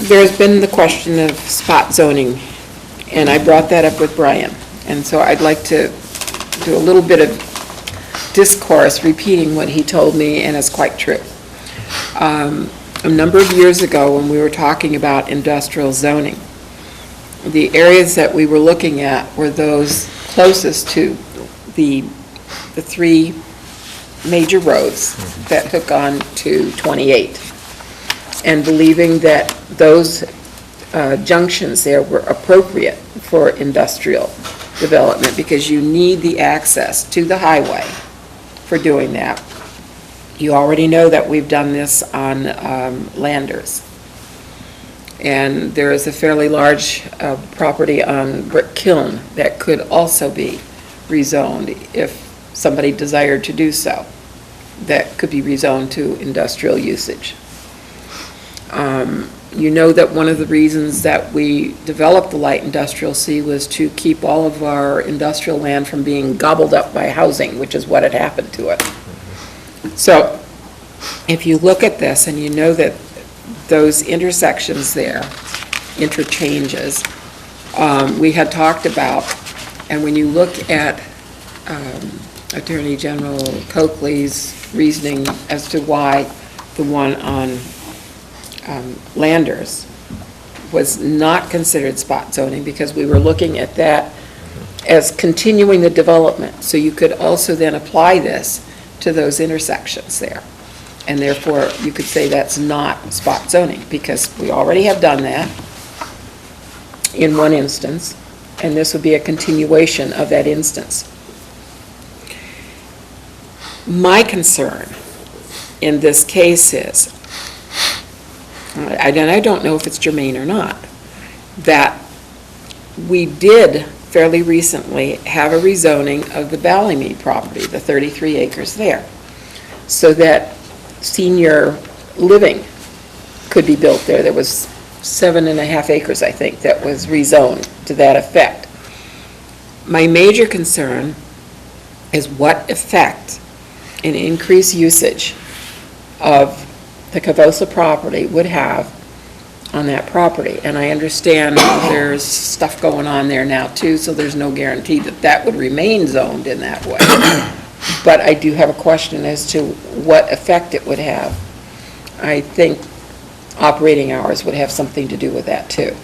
There's been the question of spot zoning, and I brought that up with Brian. And so I'd like to do a little bit of discourse, repeating what he told me, and it's quite true. A number of years ago, when we were talking about industrial zoning, the areas that we were looking at were those closest to the three major roads that hook on to 28. And believing that those junctions there were appropriate for industrial development, because you need the access to the highway for doing that. You already know that we've done this on Landers. And there is a fairly large property on Brick Kiln that could also be rezoned if somebody desired to do so. That could be rezoned to industrial usage. You know that one of the reasons that we developed the light industrial C was to keep all of our industrial land from being gobbled up by housing, which is what had happened to it. So if you look at this and you know that those intersections there, interchanges, we had talked about, and when you look at Attorney General Coakley's reasoning as to why the one on Landers was not considered spot zoning, because we were looking at that as continuing the development. So you could also then apply this to those intersections there. And therefore, you could say that's not spot zoning, because we already have done that in one instance, and this would be a continuation of that instance. My concern in this case is, and I don't know if it's germane or not, that we did fairly recently have a rezoning of the Ballymead property, the 33 acres there, so that senior living could be built there. There was 7.5 acres, I think, that was rezoned to that effect. My major concern is what effect an increased usage of the Cavosa property would have on that property. And I understand there's stuff going on there now too, so there's no guarantee that that would remain zoned in that way. But I do have a question as to what effect it would have. I think operating hours would have something to do with that too.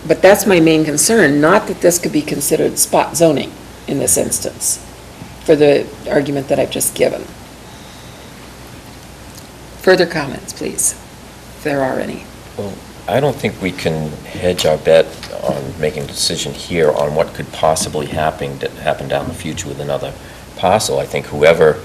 But that's my main concern, not that this could be considered spot zoning in this instance, for the argument that I've just given. Further comments, please, if there are any. Well, I don't think we can hedge our bet on making a decision here on what could possibly happen down the future with another parcel. I think whoever,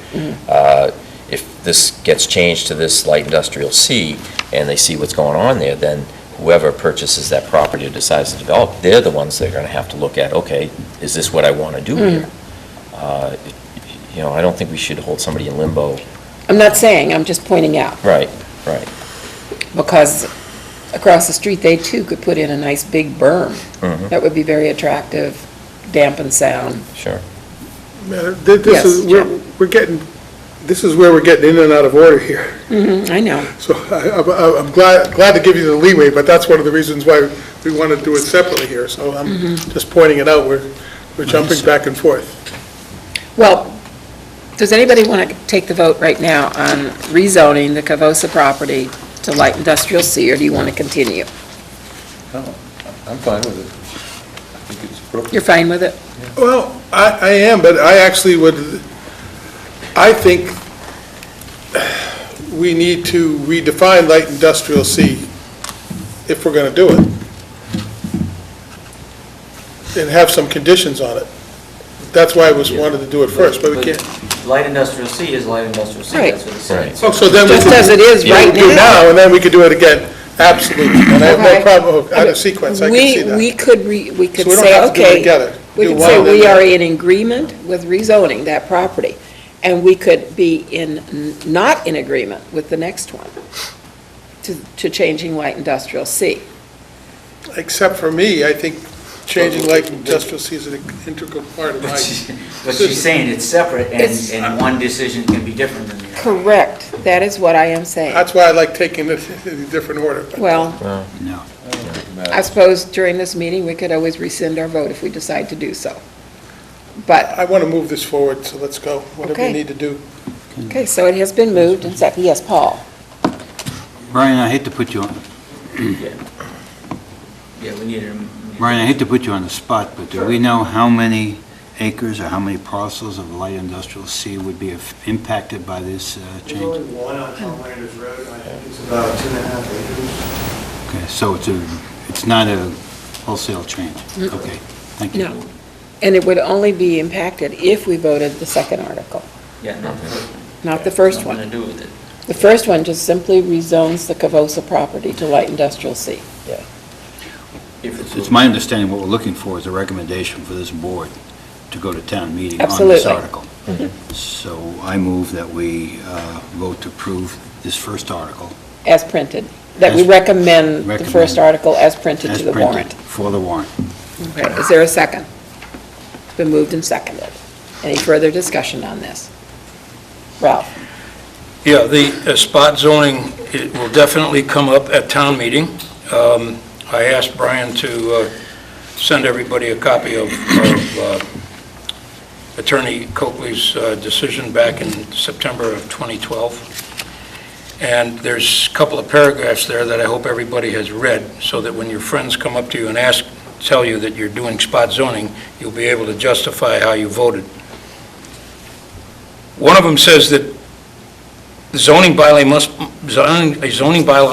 if this gets changed to this light industrial C and they see what's going on there, then whoever purchases that property or decides to develop, they're the ones that are going to have to look at, okay, is this what I want to do here? You know, I don't think we should hold somebody in limbo. I'm not saying, I'm just pointing out. Right, right. Because across the street, they too could put in a nice big berm. That would be very attractive, dampen sound. Sure. This is, this is where we're getting in and out of order here. I know. So I'm glad to give you the leeway, but that's one of the reasons why we want to do it separately here. So I'm just pointing it out, we're jumping back and forth. Well, does anybody want to take the vote right now on rezoning the Cavosa property to light industrial C, or do you want to continue? No, I'm fine with it. I think it's appropriate. You're fine with it? Well, I am, but I actually I think we need to redefine light industrial C if we're going to do it, and have some conditions on it. That's why I wanted to do it first, but we can't. Light industrial C is light industrial C, Right. that's what it's saying. Right. Oh, so then we Just could as it is right do now. and then we could do it again Absolutely, and I have no Okay. problem out of sequence, I can see that. We could we could So we don't say, have to do it okay, together. we Do could one say and then we the are other. in agreement with rezoning that property, and we could be not in agreement with the next one, to changing light industrial C. Except for me, I think changing light industrial C is an integral part of my, But she's saying it's separate, It's- and one decision can be different than the other. Correct, that is what I am saying. that's why I like taking it in a different order. but- Well, No. I suppose during this meeting, we could always rescind our vote if we decide to do so. But, I want to move this forward, so let's go, whatever we Okay. need to do. okay, so it has been moved and seconded. Yes, Paul? Brian, I hate to put you on, Yeah, we need to. Brian, I hate to put you on the spot, but do we know how many acres or how many parcels of light industrial C would be impacted by this There's only change? one on Tom Landers Road, and I think it's about 2.5 acres. Okay, so it's not a wholesale change? Okay, thank you. No. And it would only be impacted if we voted the second article, Yeah, not the first one. not the first one. Nothing to do with it. The first one just simply rezones the Cavosa property to light industrial C. If it's It's my understanding what we're looking for is a recommendation for this board to go to town meeting on this Absolutely. article. So I move that we vote to approve this first article As printed, that we As- recommend the first recommend. article as printed as to the printed warrant. for the warrant. Okay, is there a second? It's been moved and seconded. Any further discussion on this? Ralph? Yeah, the spot zoning, it will definitely come up at town meeting. I asked Brian to send everybody a copy of Attorney Coakley's decision back in September of 2012. And there's a couple of paragraphs there that I hope everybody has read, so that when your friends come up to you and tell you that you're doing spot zoning, you'll be able to justify how you voted. One of them says that a zoning bylaw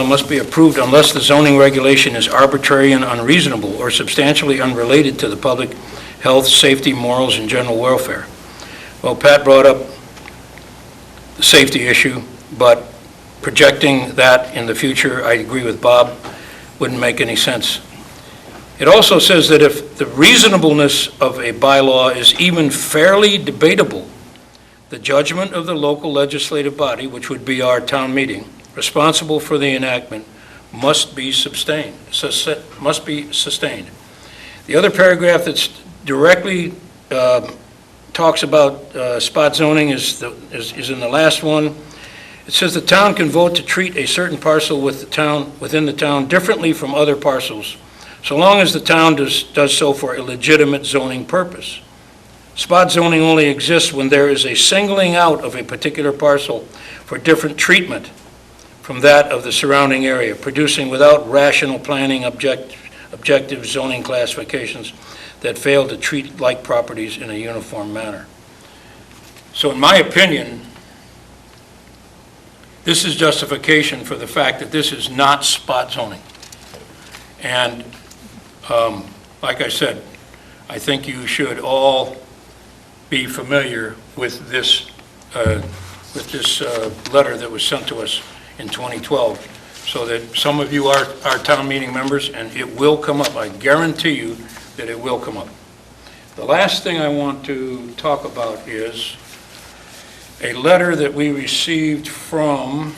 must be approved unless the zoning regulation is arbitrary and unreasonable or substantially unrelated to the public health, safety, morals, and general welfare. Well, Pat brought up the safety issue, but projecting that in the future, I agree with Bob, wouldn't make any sense. It also says that if the reasonableness of a bylaw is even fairly debatable, the judgment of the local legislative body, which would be our town meeting, responsible for the enactment, must be sustained. The other paragraph that's directly talks about spot zoning is in the last one. It says the town can vote to treat a certain parcel within the town differently from other parcels, so long as the town does so for a legitimate zoning purpose. Spot zoning only exists when there is a singling out of a particular parcel for different treatment from that of the surrounding area, producing without rational planning objective zoning classifications that fail to treat like properties in a uniform manner. So in my opinion, this is justification for the fact that this is not spot zoning. And like I said, I think you should all be familiar with this letter that was sent to us in 2012, so that some of you are town meeting members, and it will come up. I guarantee you that it will come up. The last thing I want to talk about is a letter that we received from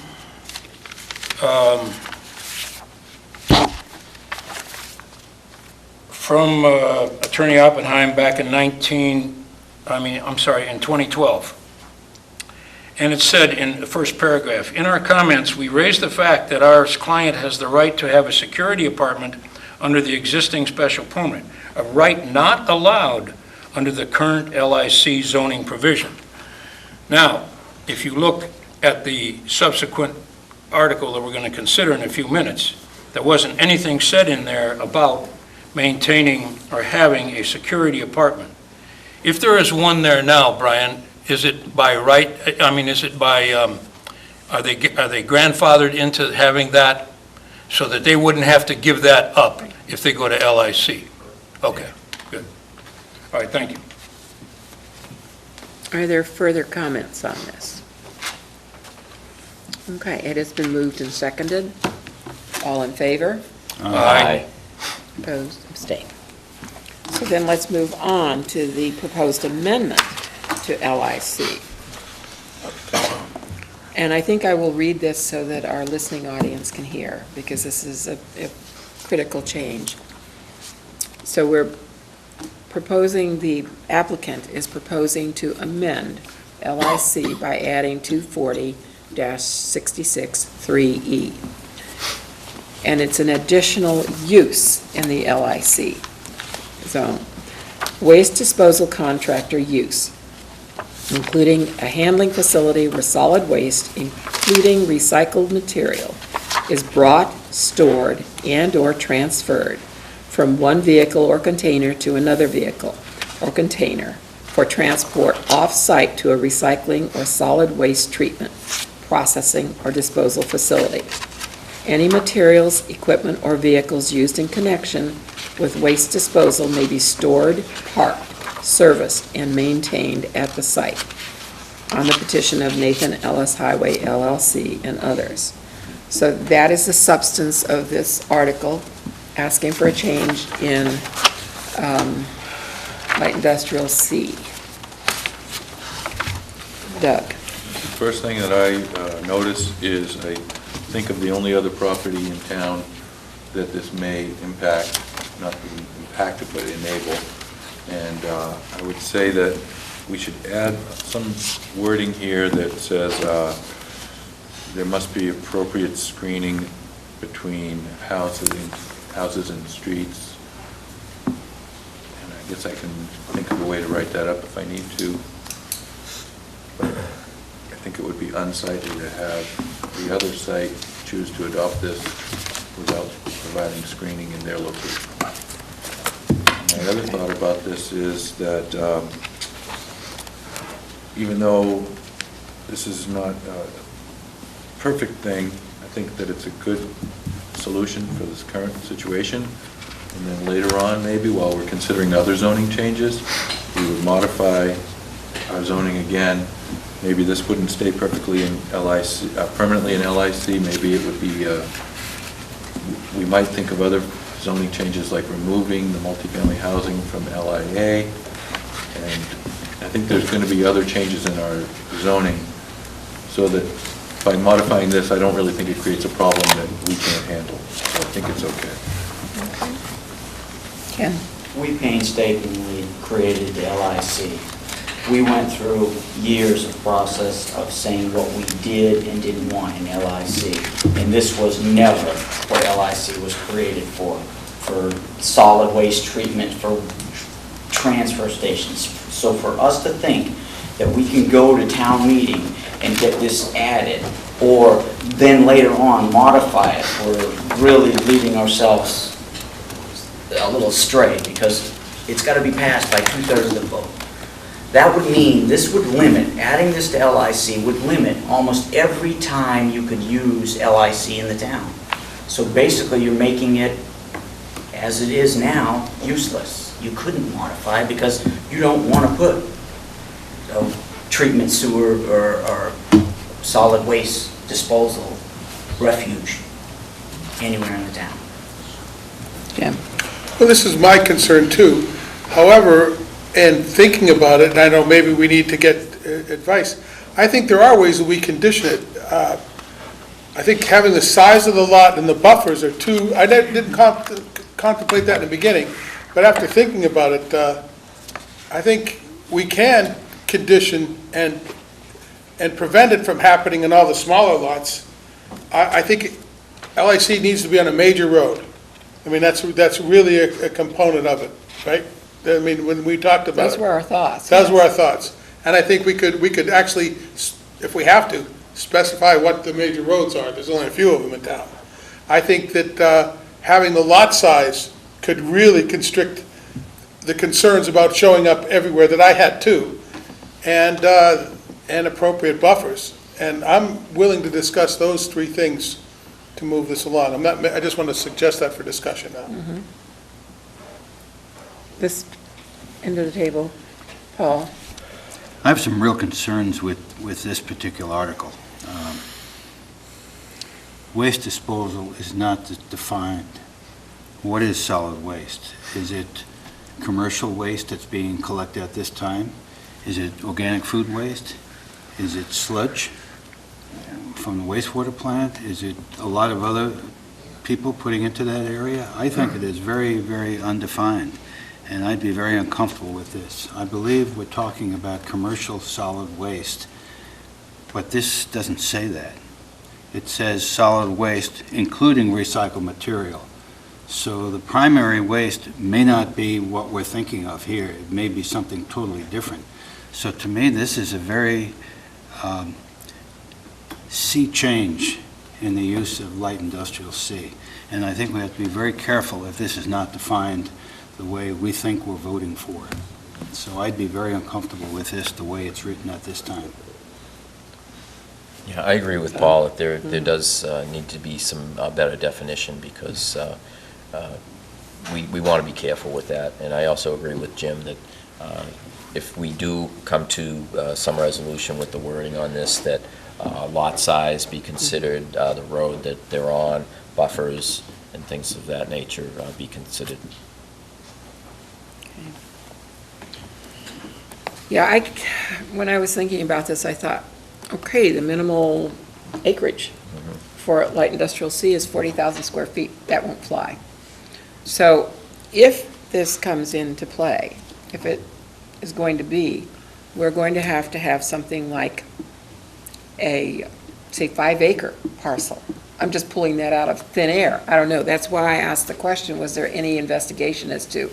Attorney Oppenheim back in 2012. And it said in the first paragraph, "In our comments, we raised the fact that our client has the right to have a security apartment under the existing special permit, a right not allowed under the current LIC zoning provision." Now, if you look at the subsequent article that we're going to consider in a few minutes, there wasn't anything said in there about maintaining or having a security apartment. If there is one there now, Brian, is it by right, I mean, is it by, are they grandfathered into having that so that they wouldn't have to give that up if they go to LIC? Okay, good. All right, thank you. Are there further comments on this? Okay, it has been moved and seconded. All in favor? Aye. Opposed, abstained. So then let's move on to the proposed amendment to LIC. And I think I will read this so that our listening audience can hear, because this is a critical change. So the applicant is proposing to amend LIC by adding 240-66-3E. And it's an additional use in the LIC zone. Waste disposal contractor use, including a handling facility where solid waste, including recycled material, is brought, stored, and/or transferred from one vehicle or container to another vehicle or container for transport off-site to a recycling or solid waste treatment, processing, or disposal facility. Any materials, equipment, or vehicles used in connection with waste disposal may be stored, parked, serviced, and maintained at the site on the petition of Nathan Ellis Highway LLC and others. So that is the substance of this article, asking for a change in light industrial C. Doug? The first thing that I notice is I think of the only other property in town that this may impact, not be impacted, but enable. And I would say that we should add some wording here that says there must be appropriate screening between houses and streets. And I guess I can think of a way to write that up if I need to. But I think it would be unsightly to have the other site choose to adopt this without providing screening in their location. My other thought about this is that even though this is not a perfect thing, I think that it's a good solution for this current situation. And then later on, maybe while we're considering other zoning changes, we would modify our zoning again. Maybe this wouldn't stay perfectly in LIC, permanently in LIC. Maybe it would be, we might think of other zoning changes like removing the multifamily housing from LIA. And I think there's going to be other changes in our zoning, so that by modifying this, I don't really think it creates a problem that we can't handle. So I think it's okay. Ken? We painstakingly created the LIC. We went through years of process of saying what we did and didn't want in LIC. And this was never what LIC was created for solid waste treatment, for transfer stations. So for us to think that we can go to town meeting and get this added, or then later on modify it, we're really leaving ourselves a little astray, because it's got to be passed by 2/3 of the vote. That would mean, this would limit, adding this to LIC would limit almost every time you could use LIC in the town. So basically, you're making it, as it is now, useless. You couldn't modify because you don't want to put treatment sewer or solid waste disposal, refuge, anywhere in the town. Jim? Well, this is my concern too. However, and thinking about it, and I know maybe we need to get advice, I think there are ways that we condition it. I think having the size of the lot and the buffers are too, I didn't contemplate that in the beginning, but after thinking about it, I think we can condition and prevent it from happening in all the smaller lots. I think LIC needs to be on a major road. I mean, that's really a component of it, right? I mean, when we talked about it. Those were our thoughts. Those were our thoughts. And I think we could actually, if we have to, specify what the major roads are. There's only a few of them in town. I think that having the lot size could really constrict the concerns about showing up everywhere that I had too, and appropriate buffers. And I'm willing to discuss those three things to move this along. I just want to suggest that for discussion now. Mm-hmm. This end of the table, Paul? I have some real concerns with this particular article. waste disposal is not defined. What is solid waste? Is it commercial waste that's being collected at this time? Is it organic food waste? Is it sludge from the wastewater plant? Is it a lot of other people putting into that area? I think it is very, very undefined, and I'd be very uncomfortable with this. I believe we're talking about commercial solid waste, but this doesn't say that. It says solid waste, including recycled material. So the primary waste may not be what we're thinking of here. It may be something totally different. So to me, this is a very sea change in the use of light industrial C. And I think we have to be very careful if this is not defined the way we think we're voting for. So I'd be very uncomfortable with this, the way it's written at this time. Yeah, I agree with Paul, that there does need to be some better definition, because we want to be careful with that. And I also agree with Jim that if we do come to some resolution with the wording on this, that lot size be considered, the road that they're on, buffers and things of that nature be considered. Yeah, when I was thinking about this, I thought, okay, the minimal acreage for light industrial C is 40,000 square feet. That won't fly. So if this comes into play, if it is going to be, we're going to have something like a, say, 5-acre parcel. I'm just pulling that out of thin air. I don't know. That's why I asked the question, was there any investigation as to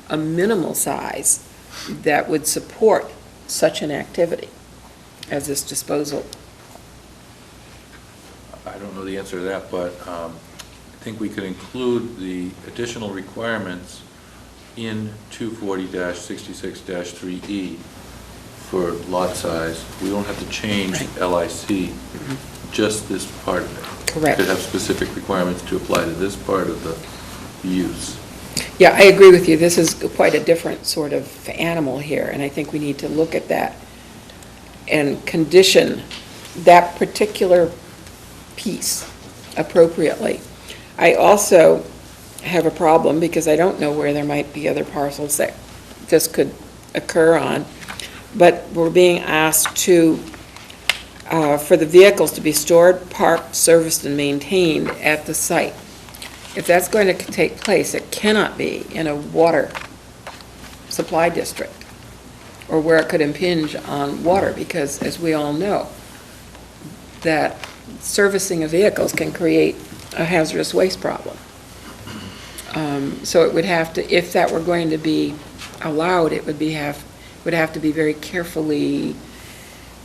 a minimal size that would support such an activity as this disposal? I don't know the answer to that, but I think we could include the additional requirements in 240-66-3E for lot size. We don't have to change LIC, just this part of it. Correct. Could have specific requirements to apply to this part of the use. Yeah, I agree with you. This is quite a different sort of animal here, and I think we need to look at that and condition that particular piece appropriately. I also have a problem because I don't know where there might be other parcels that this could occur on, but we're being asked to, for the vehicles to be stored, parked, serviced, and maintained at the site. If that's going to take place, it cannot be in a water supply district or where it could impinge on water, because as we all know, that servicing of vehicles can create a hazardous waste problem. So it would have to, if that were going to be allowed, it would have to be very carefully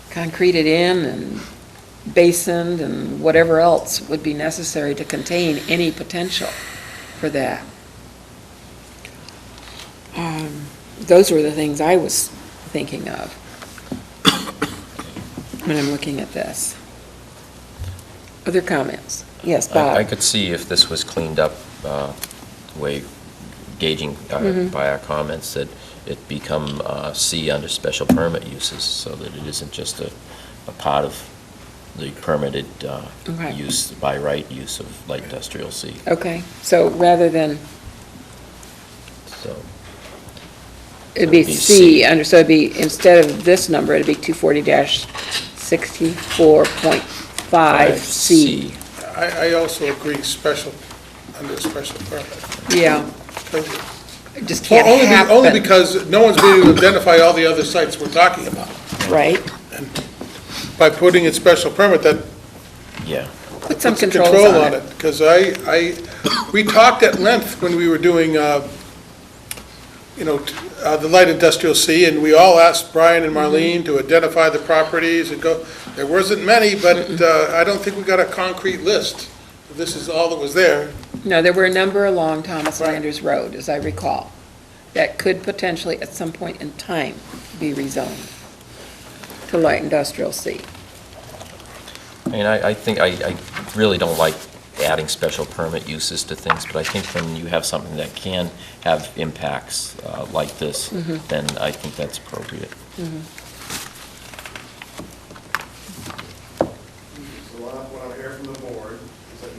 concreted in and basined and whatever else would be necessary to contain any potential for that. Those were the things I was thinking of when I'm looking at this. Other comments? Yes, Bob? I could see if this was cleaned up, way gauging by our comments, that it become C under special permit uses, so that it isn't just a part of the permitted Okay. use, by right use of light industrial C. Okay, so rather than, So it'd be It'd be C C. under, so it'd be, instead of this number, it'd be 240-64.5C. I also agree under special permit. Yeah, 'Cause- it just can't Only happen, because no one's been able to identify all the other sites we're talking about. right? By putting in special permit, that yeah. Put some puts controls control on it. Because we talked at length when we were doing, the light industrial C, and we all asked Brian and Marlene to identify the properties and go. There wasn't many, but I don't think we got a concrete list. This is all that was there. No, there were a number along Thomas Landers Road, as I recall, that could potentially, at some point in time, be rezoned to light industrial C. I mean, I think, I really don't like adding special permit uses to things, but I think when you have something that can have impacts like this, then I think that's appropriate. So what I'm hearing from the board is that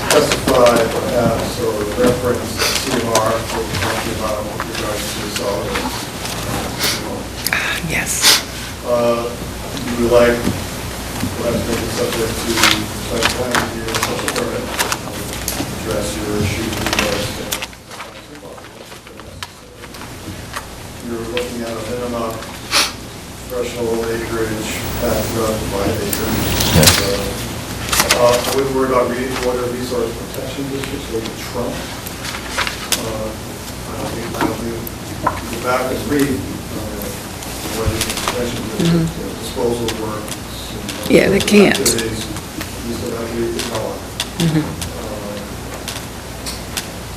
specify perhaps or reference CMR, what we're talking about with regards to solid waste. Yes. You would like, perhaps make it subject to site plan review and special permit, address your issue with regards to you're looking at a minimum threshold acreage at 5 acres. I wouldn't worry about water resource protection districts, they would trump. I don't think, the back is read, water protection districts, disposal works. Yeah, they can't. Activities, these are not really developed.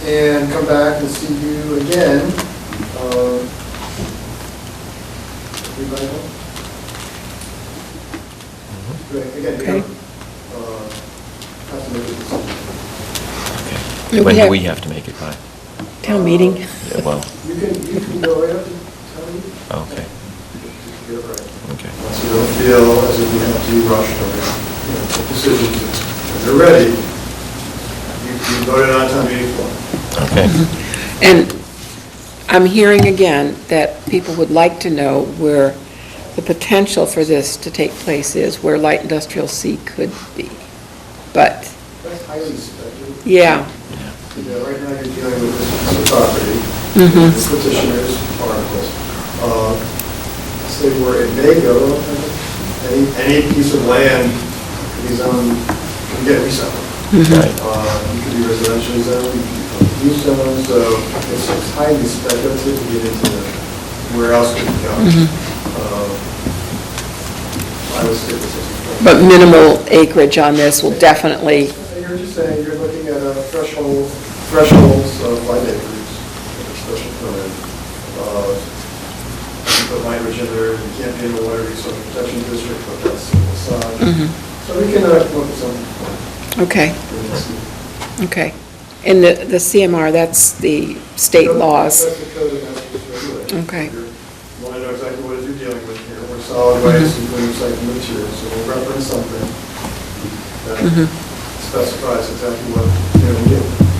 And come back and see you again. Everybody else? Great, again, you Okay. know, have to make a decision. When do we have to make it by? Town meeting. Yeah, well, You can go right up to town meeting. okay, Just get it right. okay. Once you don't feel as if you have to rush or, take decisions, when they're ready, you vote it on town meeting floor. Okay. And I'm hearing again that people would like to know where the potential for this to take place is, where light industrial C could be. But, That's highly speculative. yeah, You know, right now you're dealing with this piece of property, the petitioner's articles. Say where it may go, any piece of land can be zoned, can get resettled. Right. You could be residentially zoned, you could be use zoned, so it's highly speculative to get into where else could it go. I would stick with 60. but minimal acreage on this will definitely, You're just saying, you're looking at a thresholds of 5 acres, with a special permit. You put language in there, you can't be in the water resource protection district, but that's the side. So we can come up with something. okay, for the next meeting. okay. And the CMR, that's the state laws. That's the code of Massachusetts regulations. Okay. You want to know exactly what it is you're dealing with here. We're solid waste, including recycled materials, so we'll reference something that specifies exactly what we do.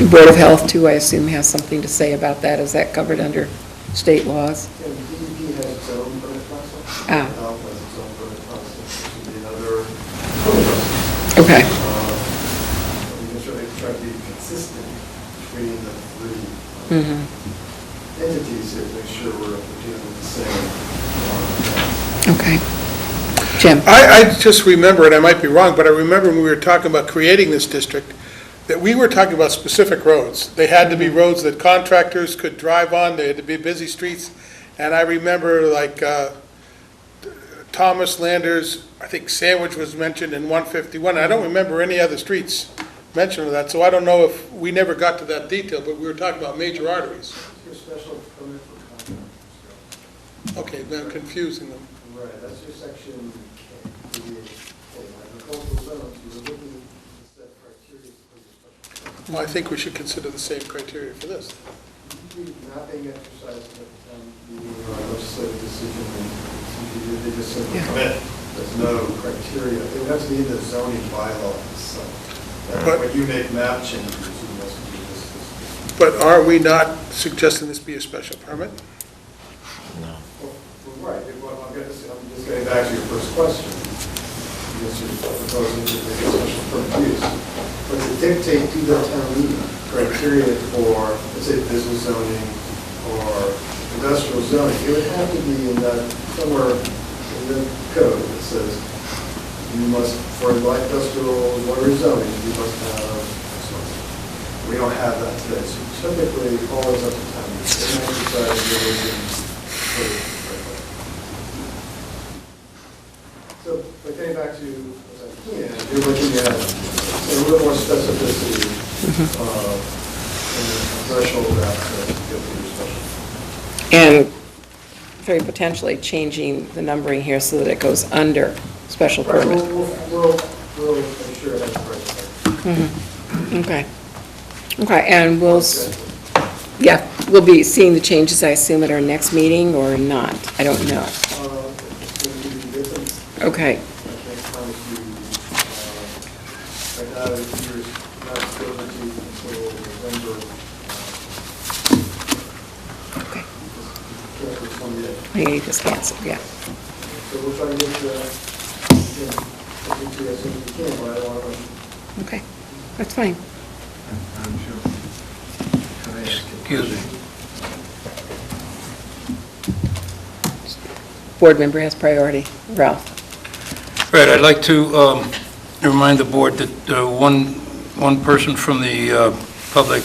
Board of Health, too, I assume, has something to say about that. Is that covered under state laws? And DEP has its own permit process. Ah. Health has its own permit process, which would be another permit process. Okay, We can certainly try to be consistent between the three entities here to make sure we're dealing with the same. okay. Jim? I just remember, and I might be wrong, but I remember when we were talking about creating this district, that we were talking about specific roads. They had to be roads that contractors could drive on, they had to be busy streets. And I remember like Thomas Landers, I think Sandwich was mentioned in 151. I don't remember any other streets mentioned of that, so I don't know if, we never got to that detail, but we were talking about major arteries. Your special permit for contractors. Okay, now I'm confusing them. Right, that's your section K, agricultural zones, you were looking to set criteria for your special permit. Well, I think we should consider the same criteria for this. Mapping exercise at the meeting or legislative decision, and they just simply commit. There's no criteria. It would have to be in the zoning bylaws. So But- when you make map changes, you must do this. But are we not suggesting this be a special permit? No. Well, right, well, I'm just getting back to your first question. Yes, you're proposing to make a special permit use. But to dictate to the town meeting criteria for, let's say, business zoning or industrial zoning, it would have to be in that, somewhere in the code that says you must, for light industrial water zoning, you must have, we don't have that today. So typically, always up to town meeting. They might decide to do it in- So, but getting back to, as I can, you're looking at a little more specificity in the threshold that to get through your special. And very potentially changing the numbering here so that it goes under special Right, permit. we'll make sure that's right. Okay. Okay, and yeah, we'll be seeing the changes, I assume, at our next meeting or not? I don't know. It's going to be different. Okay, I can't promise you, right now, that appears not certainty until November. Okay. Cancel 28. Maybe just cancel, yeah. So we'll try to get, to as soon as we can, but I don't want to. Okay, that's fine. Excuse me. Board member has priority. Ralph? Right, I'd like to remind the board that one person from the public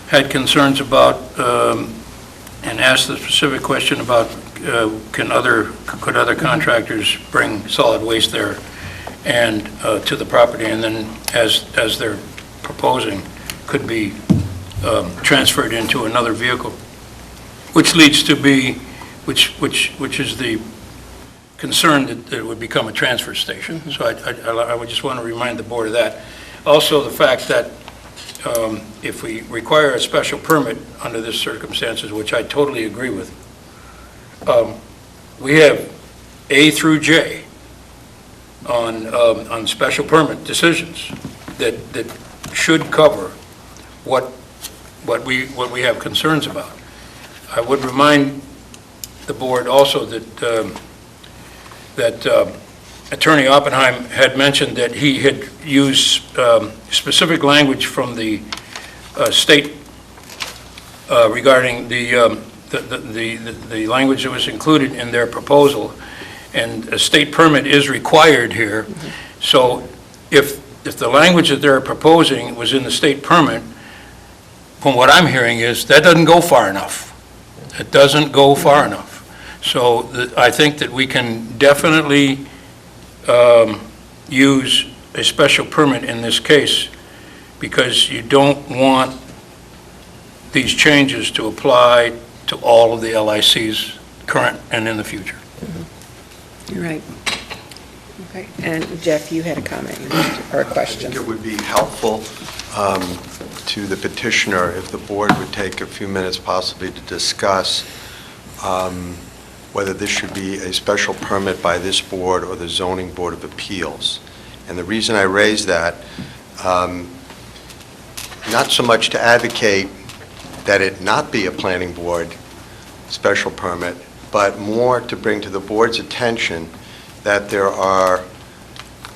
had concerns about, and asked the specific question about, could other contractors bring solid waste there and to the property, and then as they're proposing, could be transferred into another vehicle, which leads to be, which is the concern that it would become a transfer station. So I would just want to remind the board of that. Also, the fact that if we require a special permit under this circumstances, which I totally agree with, we have A through J on special permit decisions that should cover what we have concerns about. I would remind the board also that Attorney Oppenheim had mentioned that he had used specific language from the state regarding the language that was included in their proposal, and a state permit is required here. Mm-hmm. So if the language that they're proposing was in the state permit, from what I'm hearing is that doesn't go far enough. It doesn't go far enough. So I think that we can definitely use a special permit in this case, because you don't want these changes to apply to all of the LICs, current and in the future. You're right. Okay, and Jeff, you had a comment or a question. I think it would be helpful to the petitioner if the board would take a few minutes possibly to discuss whether this should be a special permit by this board or the Zoning Board of Appeals. And the reason I raise that, not so much to advocate that it not be a planning board special permit, but more to bring to the board's attention that there are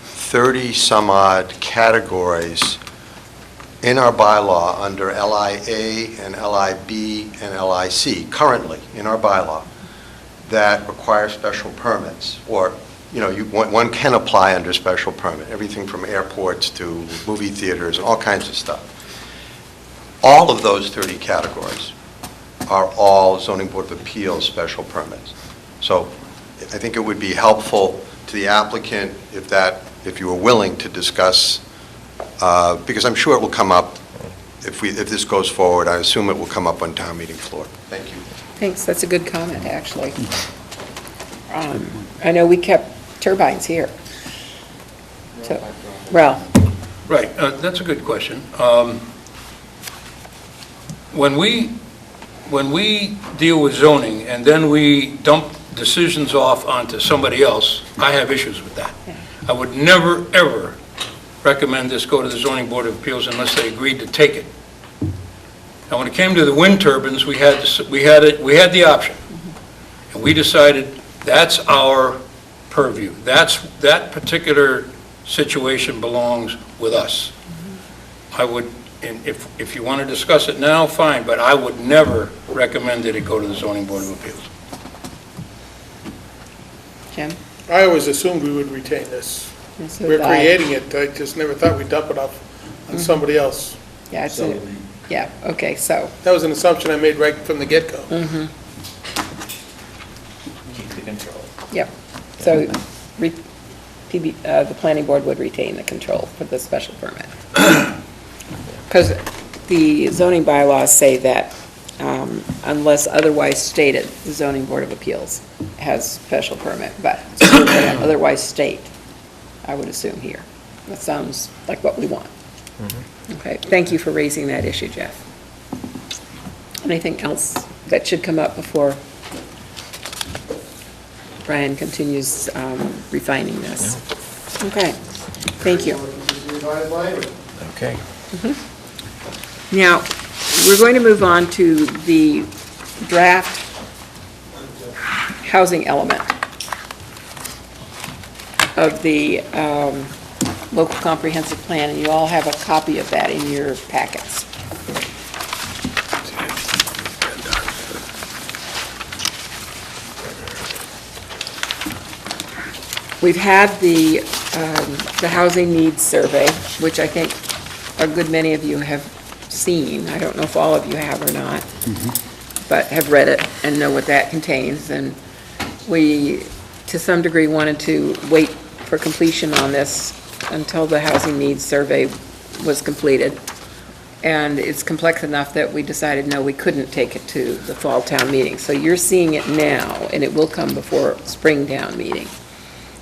30-some-odd categories in our bylaw under LIA and LIB and LIC, currently in our bylaw, that require special permits, or, one can apply under special permit, everything from airports to movie theaters, all kinds of stuff. All of those 30 categories are all Zoning Board of Appeals special permits. So I think it would be helpful to the applicant if you were willing to discuss, because I'm sure it will come up, if this goes forward, I assume it will come up on town meeting floor. Thank you. Thanks, that's a good comment, actually. I know we kept turbines here. So, Ralph? Right, that's a good question. When we deal with zoning and then we dump decisions off onto somebody else, I have issues with that. I would never, ever recommend this go to the Zoning Board of Appeals unless they agreed to take it. Now, when it came to the wind turbines, we had the option, and we decided that's our purview. That particular situation belongs with us. I would, and if you want to discuss it now, fine, but I would never recommend that it go to the Zoning Board of Appeals. Jim? I always assumed we would retain this. Yes, We're creating it, I just never thought we'd dump it off on somebody else. Yeah, yeah, okay, so. That was an assumption I made right from the get-go. Mm-hmm. Keep the control. Yep. So the planning board would retain the control for the special permit. Because the zoning bylaws say that unless otherwise stated, the zoning board of appeals has special permit, but it's still gonna otherwise state, I would assume here. That sounds like what we want. Okay, thank you for raising that issue, Jeff. Anything else that should come up before Brian continues refining this? Okay, thank you. revised language. Okay. Now, we're going to move on to the draft housing element of the local comprehensive plan, and you all have a copy of that in your packets. We've had the housing needs survey, which I think a good many of you have seen. I don't know if all of you have or not, but have read it and know what that contains. And we, to some degree, wanted to wait for completion on this until the housing needs survey was completed. And it's complex enough that we decided, no, we couldn't take it to the fall town meeting. So you're seeing it now, and it will come before spring town meeting.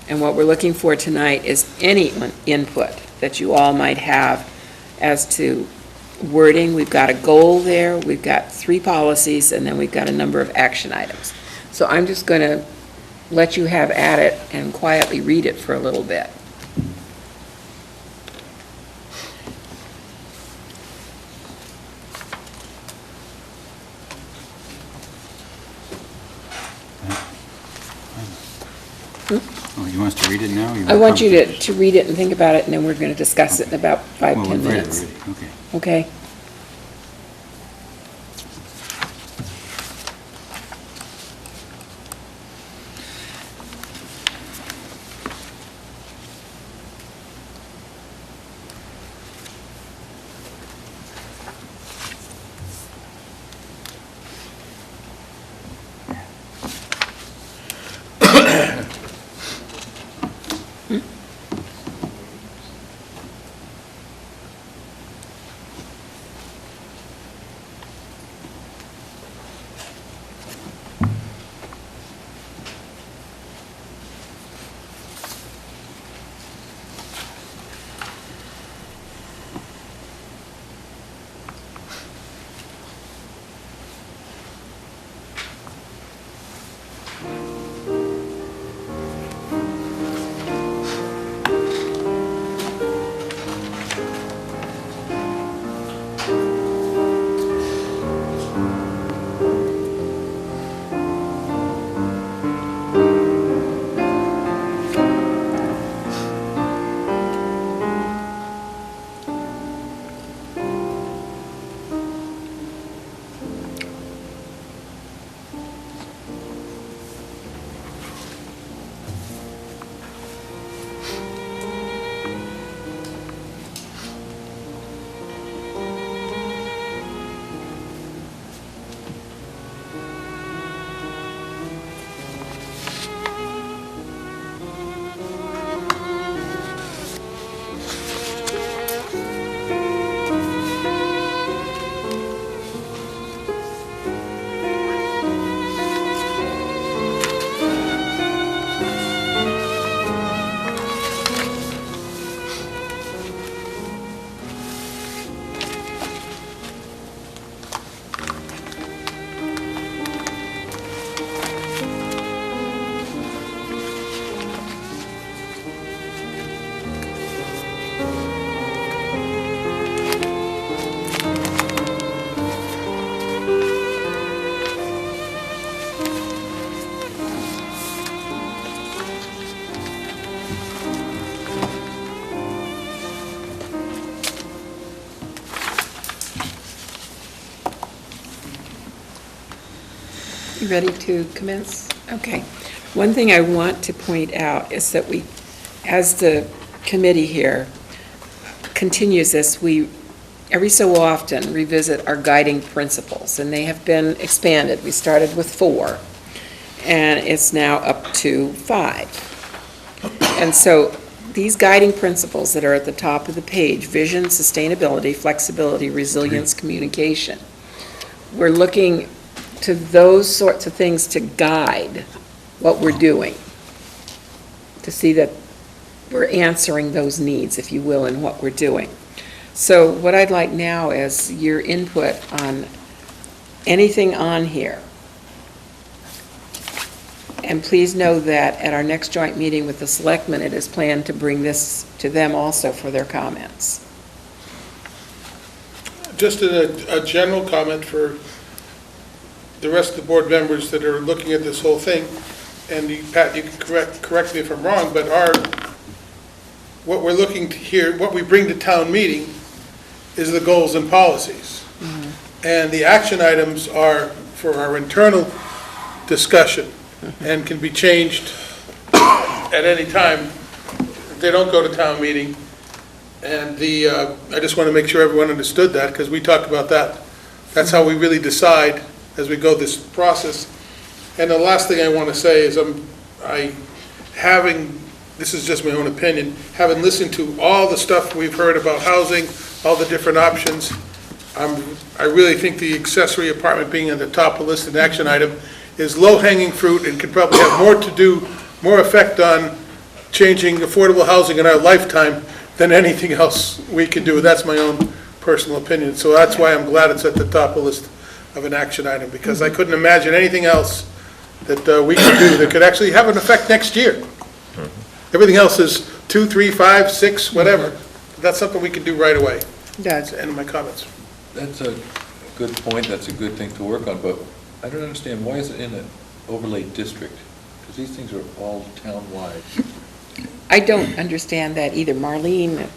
And what we're looking for tonight is any input that you all might have as to wording. We've got a goal there, we've got 3 policies, and then we've got a number of action items. So I'm just going to let you have at it and quietly read it for a little bit. Oh, you want us to read it now? I want you to read it and think about it, and then we're going to discuss it in about 5-10 minutes. Okay. Okay? You ready to commence? Okay. One thing I want to point out is that we, as the committee here continues this, we every so often revisit our guiding principles, and they have been expanded. We started with 4, and it's now up to 5. And so these guiding principles that are at the top of the page, vision, sustainability, flexibility, resilience, communication, we're looking to those sorts of things to guide what we're doing, to see that we're answering those needs, if you will, in what we're doing. So what I'd like now is your input on anything on here. And please know that at our next joint meeting with the selectmen, it is planned to bring this to them also for their comments. Just a general comment for the rest of the board members that are looking at this whole thing, and Pat, you can correct me if I'm wrong, but what we're looking to hear, what we bring to town meeting is the goals and policies. And the action items are for our internal discussion and can be changed at any time. They don't go to town meeting. And I just want to make sure everyone understood that, because we talked about that. That's how we really decide as we go this process. And the last thing I want to say is this is just my own opinion, having listened to all the stuff we've heard about housing, all the different options, I really think the accessory apartment being at the top of the list, an action item, is low-hanging fruit and could probably have more effect on changing affordable housing in our lifetime than anything else we can do. That's my own personal opinion. So that's why I'm glad it's at the top of the list of an action item, because I couldn't imagine anything else that we could do that could actually have an effect next year. Everything else is 2, 3, 5, 6, whatever. That's something we can do right away. That's the end of my comments. That's a good point, that's a good thing to work on, but I don't understand, why is it in an overlay district? Because these things are all town-wide. I don't understand that either. Marlene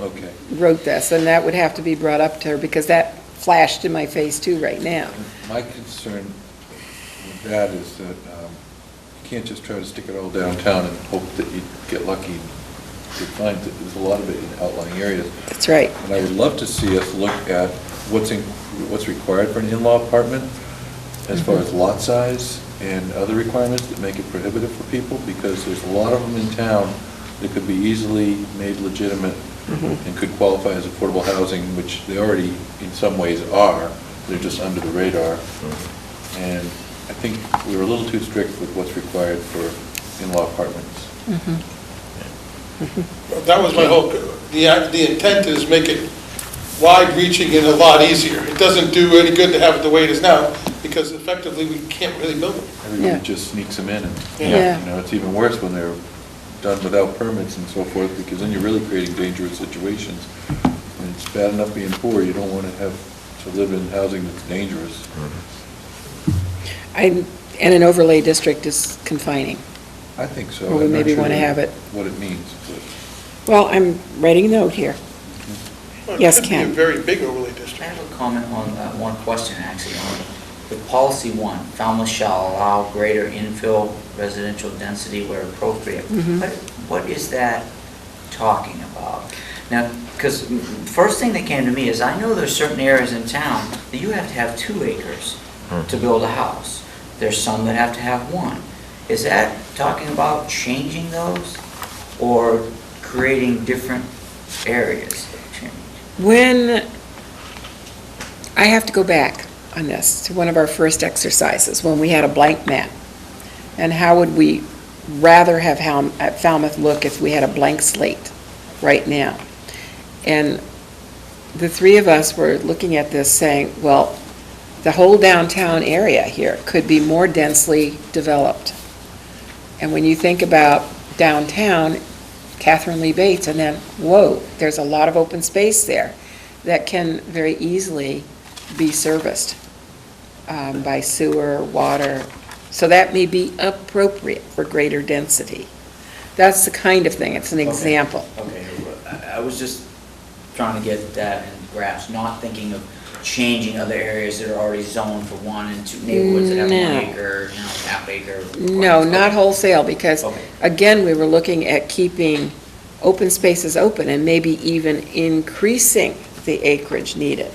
Okay. wrote this, and that would have to be brought up to her, because that flashed in my face too right now. My concern with that is that you can't just try to stick it all downtown and hope that you get lucky to find that there's a lot of it in outlying areas. That's right. And I would love to see us look at what's required for an in-law apartment as far as lot size and other requirements that make it prohibitive for people, because there's a lot of them in town that could be easily made legitimate and could qualify as affordable housing, which they already in some ways are. They're just under the radar. And I think we were a little too strict with what's required for in-law apartments. That was my hope. The intent is make it wide-reaching and a lot easier. It doesn't do any good to have it the way it is now, because effectively we can't really build it. Everybody Yeah. just sneaks them in, and Yeah. you know, it's even worse when they're done without permits and so forth, because then you're really creating dangerous situations. And it's bad enough being poor, you don't want to have to live in housing that's dangerous. And an overlay district is confining. I think so. Or we I'm not maybe sure wanna have it. What it means, but Well, I'm writing a note here. Well, Yes, It could Ken. be a very big overlay I district. have a comment on one question, actually, on the policy one, Falmouth shall allow greater infill residential density where appropriate. What is that talking about? Now, because first thing that came to me is, I know there's certain areas in town that you have to have 2 acres to build a house. There's some that have to have 1. Is that talking about changing those or creating different areas? When, I have to go back on this to one of our first exercises, when we had a blank map. And how would we rather have Falmouth look if we had a blank slate right now? And the 3 of us were looking at this saying, well, the whole downtown area here could be more densely developed. And when you think about downtown, Catherine Lee Bates, and then, whoa, there's a lot of open space there that can very easily be serviced by sewer, water. So that may be appropriate for greater density. That's the kind of thing, it's an example. Okay, I was just trying to get that in grasp, not thinking of changing other areas that are already zoned for 1 and 2 neighborhoods that have 1 No. acre, half acre. No, not wholesale, because, Okay. again, we were looking at keeping open spaces open and maybe even increasing the acreage needed.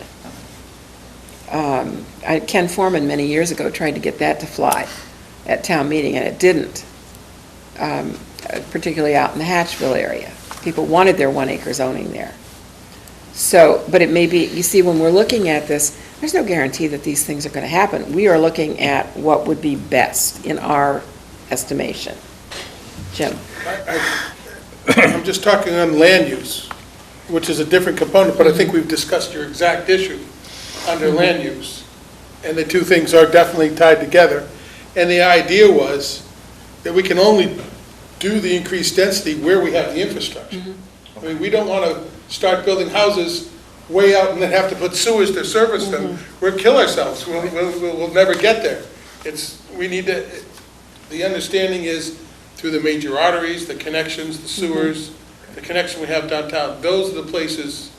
Ken Foreman, many years ago, tried to get that to fly at town meeting, and it didn't, particularly out in the Hatchville area. People wanted their 1 acre zoning there. So, but it may be, you see, when we're looking at this, there's no guarantee that these things are going to happen. We are looking at what would be best in our estimation. Jim? I'm just talking on land use, which is a different component, but I think we've discussed your exact issue under land use. And the 2 things are definitely tied together. And the idea was that we can only do the increased density where we have the infrastructure. I mean, we don't want to start building houses way out and then have to put sewers to service them. We'll kill ourselves. We'll never get there. We need to, the understanding is through the major arteries, the connections, the sewers, the connection we have downtown, those are the places,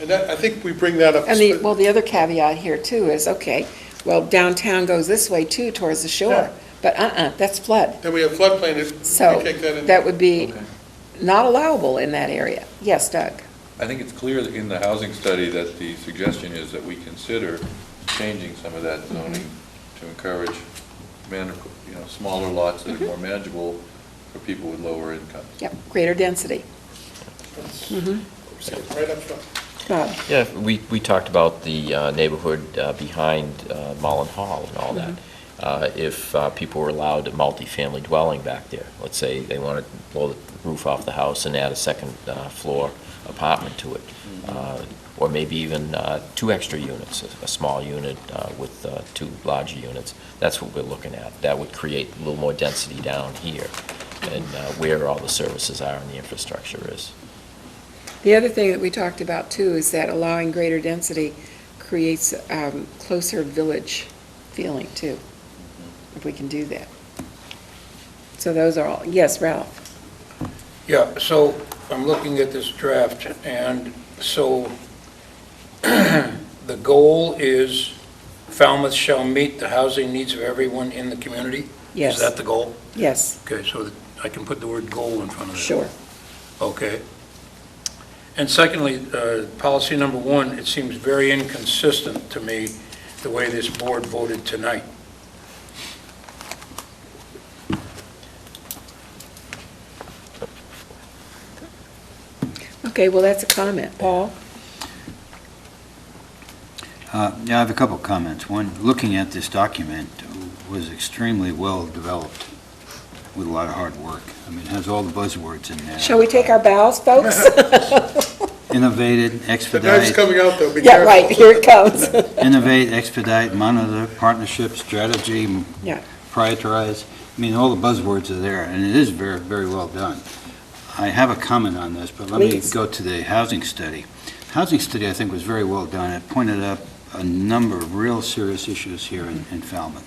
and that, I think we bring that up. And the other caveat here too is, okay, well, downtown goes this way too, towards the shore, Yeah. but that's flood. Then we have floodplain, we So take that in. that would be not allowable in that area. Yes, Doug? I think it's clear that in the housing study that the suggestion is that we consider changing some of that zoning to encourage smaller lots that are more manageable for people with lower incomes. Yep, greater density. Right up front. Bob? Yeah, we talked about the neighborhood behind Mullen Hall and all that. If people were allowed a multifamily dwelling back there, let's say they wanted to blow the roof off the house and add a second floor apartment to it, or maybe even 2 extra units, a small unit with 2 larger units. That's what we're looking at. That would create a little more density down here and where all the services are and the infrastructure is. The other thing that we talked about too is that allowing greater density creates closer village feeling too, if we can do that. So those are all, yes, Ralph? Yeah, so I'm looking at this draft, and so the goal is Falmouth shall meet the housing needs of everyone in the community? Yes. Is that the goal? Yes, Okay, so I can put the word goal in front of it. sure. Okay. And secondly, policy number 1, it seems very inconsistent to me, the way this board voted tonight. Okay, well, that's a comment. Paul? Yeah, I have a couple of comments. One, looking at this document was extremely well developed with a lot of hard work. I mean, it has all the buzzwords in there. Shall we take our bows, folks? Innovated, The knife's expedite, coming out though, be Yeah, careful. right, here it comes. innovate, expedite, monitor, partnership, strategy, Yeah. prioritize. I mean, all the buzzwords are there, and it is very, very well done. I have a comment on this, but let me Please. go to the housing study. Housing study, I think, was very well done. It pointed up a number of real serious issues here in Falmouth.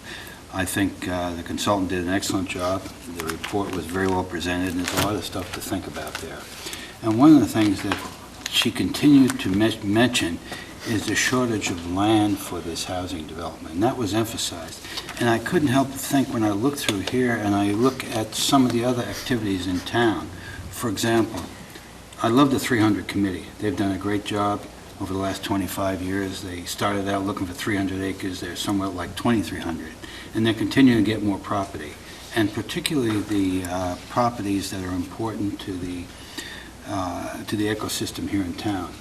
I think the consultant did an excellent job. The report was very well presented, and there's a lot of stuff to think about there. And one of the things that she continued to mention is the shortage of land for this housing development, and that was emphasized. And I couldn't help but think when I look through here and I look at some of the other activities in town. For example, I love the 300 committee. They've done a great job over the last 25 years. They started out looking for 300 acres. They're somewhere like 2,300, and they're continuing to get more property, and particularly the properties that are important to the ecosystem here in town.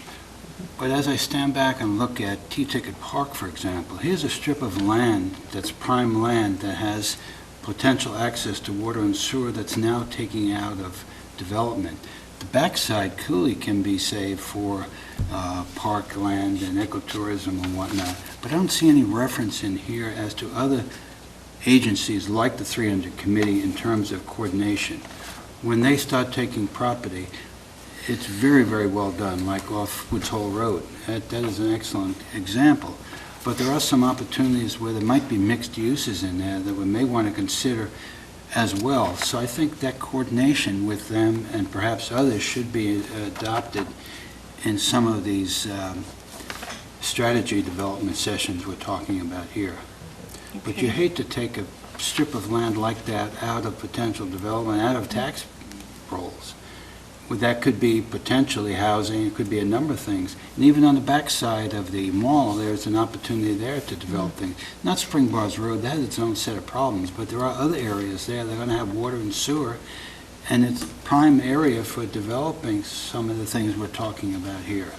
But as I stand back and look at T-Ticket Park, for example, here's a strip of land that's prime land that has potential access to water and sewer that's now taking out of development. The backside clearly can be saved for park land and ecotourism and whatnot, but I don't see any reference in here as to other agencies like the 300 Committee in terms of coordination. When they start taking property, it's very, very well done, like off Woods Hole Road. That is an excellent example. But there are some opportunities where there might be mixed uses in there that we may want to consider as well. So I think that coordination with them and perhaps others should be adopted in some of these strategy development sessions we're talking about here. But you hate to take a strip of land like that out of potential development, out of tax rolls. Well, that could be potentially housing, it could be a number of things. And even on the backside of the mall, there's an opportunity there to develop things. Not Spring Bars Road, that has its own set of problems, but there are other areas there that are going to have water and sewer, and it's a prime area for developing some of the things we're talking about here.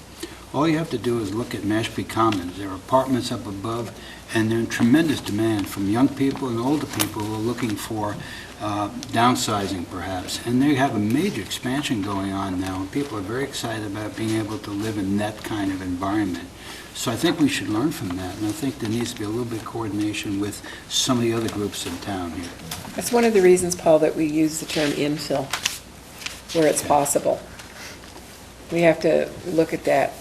All you have to do is look at Mashpee Commons. There are apartments up above, and they're in tremendous demand from young people and older people who are looking for downsizing perhaps. And they have a major expansion going on now, and people are very excited about being able to live in that kind of environment. So I think we should learn from that, and I think there needs to be a little bit of coordination with some of the other groups in town here. That's one of the reasons, Paul, that we use the term infill, where it's possible. We have to look at that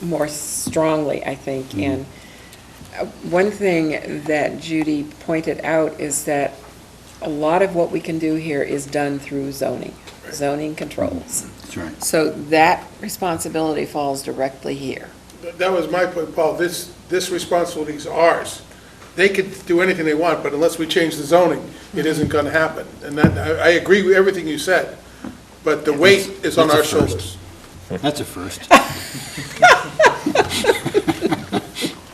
more strongly, I think. And one thing that Judy pointed out is that a lot of what we can do here is done through zoning controls. That's right. So that responsibility falls directly here. That was my point, Paul. This responsibility is ours. They could do anything they want, but unless we change the zoning, it isn't going to happen. And that, I agree with everything you said, but the weight is on our shoulders. That's a first.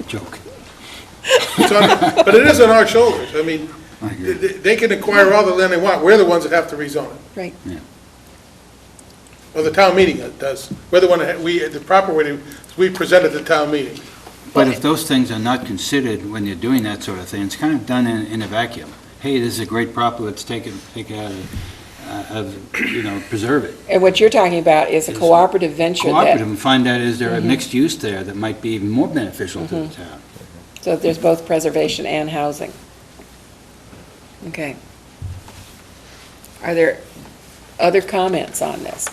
Joke. But it is on our shoulders. I mean, I agree. they can acquire all the land they want. We're the ones that have to rezone it. Right. Yeah. Or the town meeting does. We're the one that, the proper way we present it at the town meeting. But if those things are not considered when you're doing that sort of thing, it's kind of done in a vacuum. Hey, this is a great property, let's take it out of, preserve it. And what you're talking about is a cooperative venture Cooperative, that, and find out, is there a mixed use there that might be even more beneficial to the town? so there's both preservation and housing. Okay. Are there other comments on this?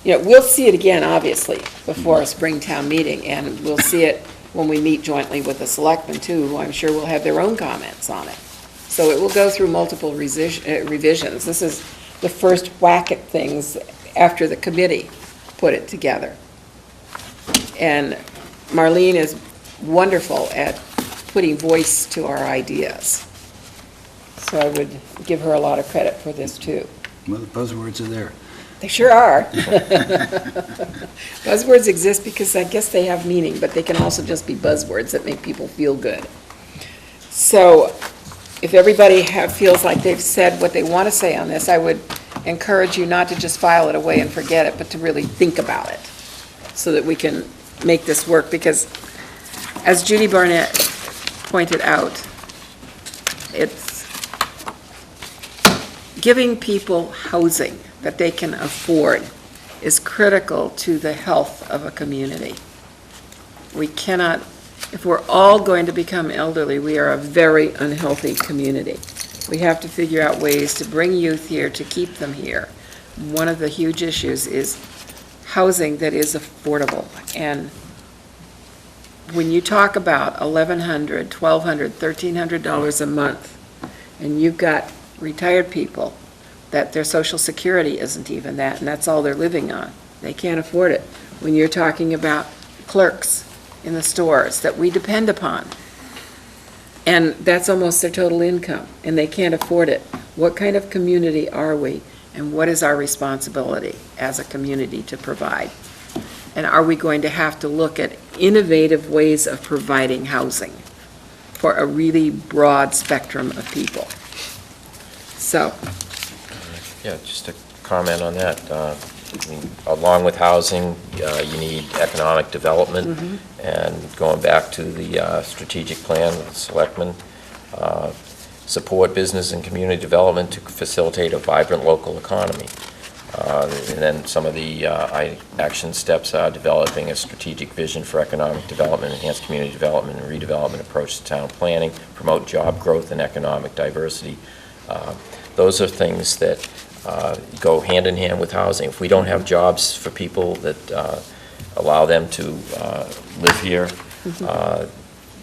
We'll see it again, obviously, before a spring town meeting, and we'll see it when we meet jointly with the selectmen, too, who I'm sure will have their own comments on it. So it will go through multiple revisions. This is the first whack at things after the committee put it together. And Marlene is wonderful at putting voice to our ideas. So I would give her a lot of credit for this, too. Well, the buzzwords are there. They sure are. Buzzwords exist because I guess they have meaning, but they can also just be buzzwords that make people feel good. So if everybody feels like they've said what they want to say on this, I would encourage you not to just file it away and forget it, but to really think about it so that we can make this work. Because as Judy Barnett pointed out, it's giving people housing that they can afford is critical to the health of a community. We cannot, if we're all going to become elderly, we are a very unhealthy community. We have to figure out ways to bring youth here, to keep them here. One of the huge issues is housing that is affordable. And when you talk about $1,100, $1,200, $1,300 a month, and you've got retired people that their Social Security isn't even that, and that's all they're living on. They can't afford it. When you're talking about clerks in the stores that we depend upon, and that's almost their total income, and they can't afford it. What kind of community are we, and what is our responsibility as a community to provide? And are we going to have to look at innovative ways of providing housing for a really broad spectrum of people? So, Yeah, just to comment on that. Along with housing, you need economic development, and going back to the strategic plan with the selectmen, support business and community development to facilitate a vibrant local economy. And then some of the action steps are developing a strategic vision for economic development, enhanced community development and redevelopment approach to town planning, promote job growth and economic diversity. Those are things that go hand in hand with housing. If we don't have jobs for people that allow them to live here,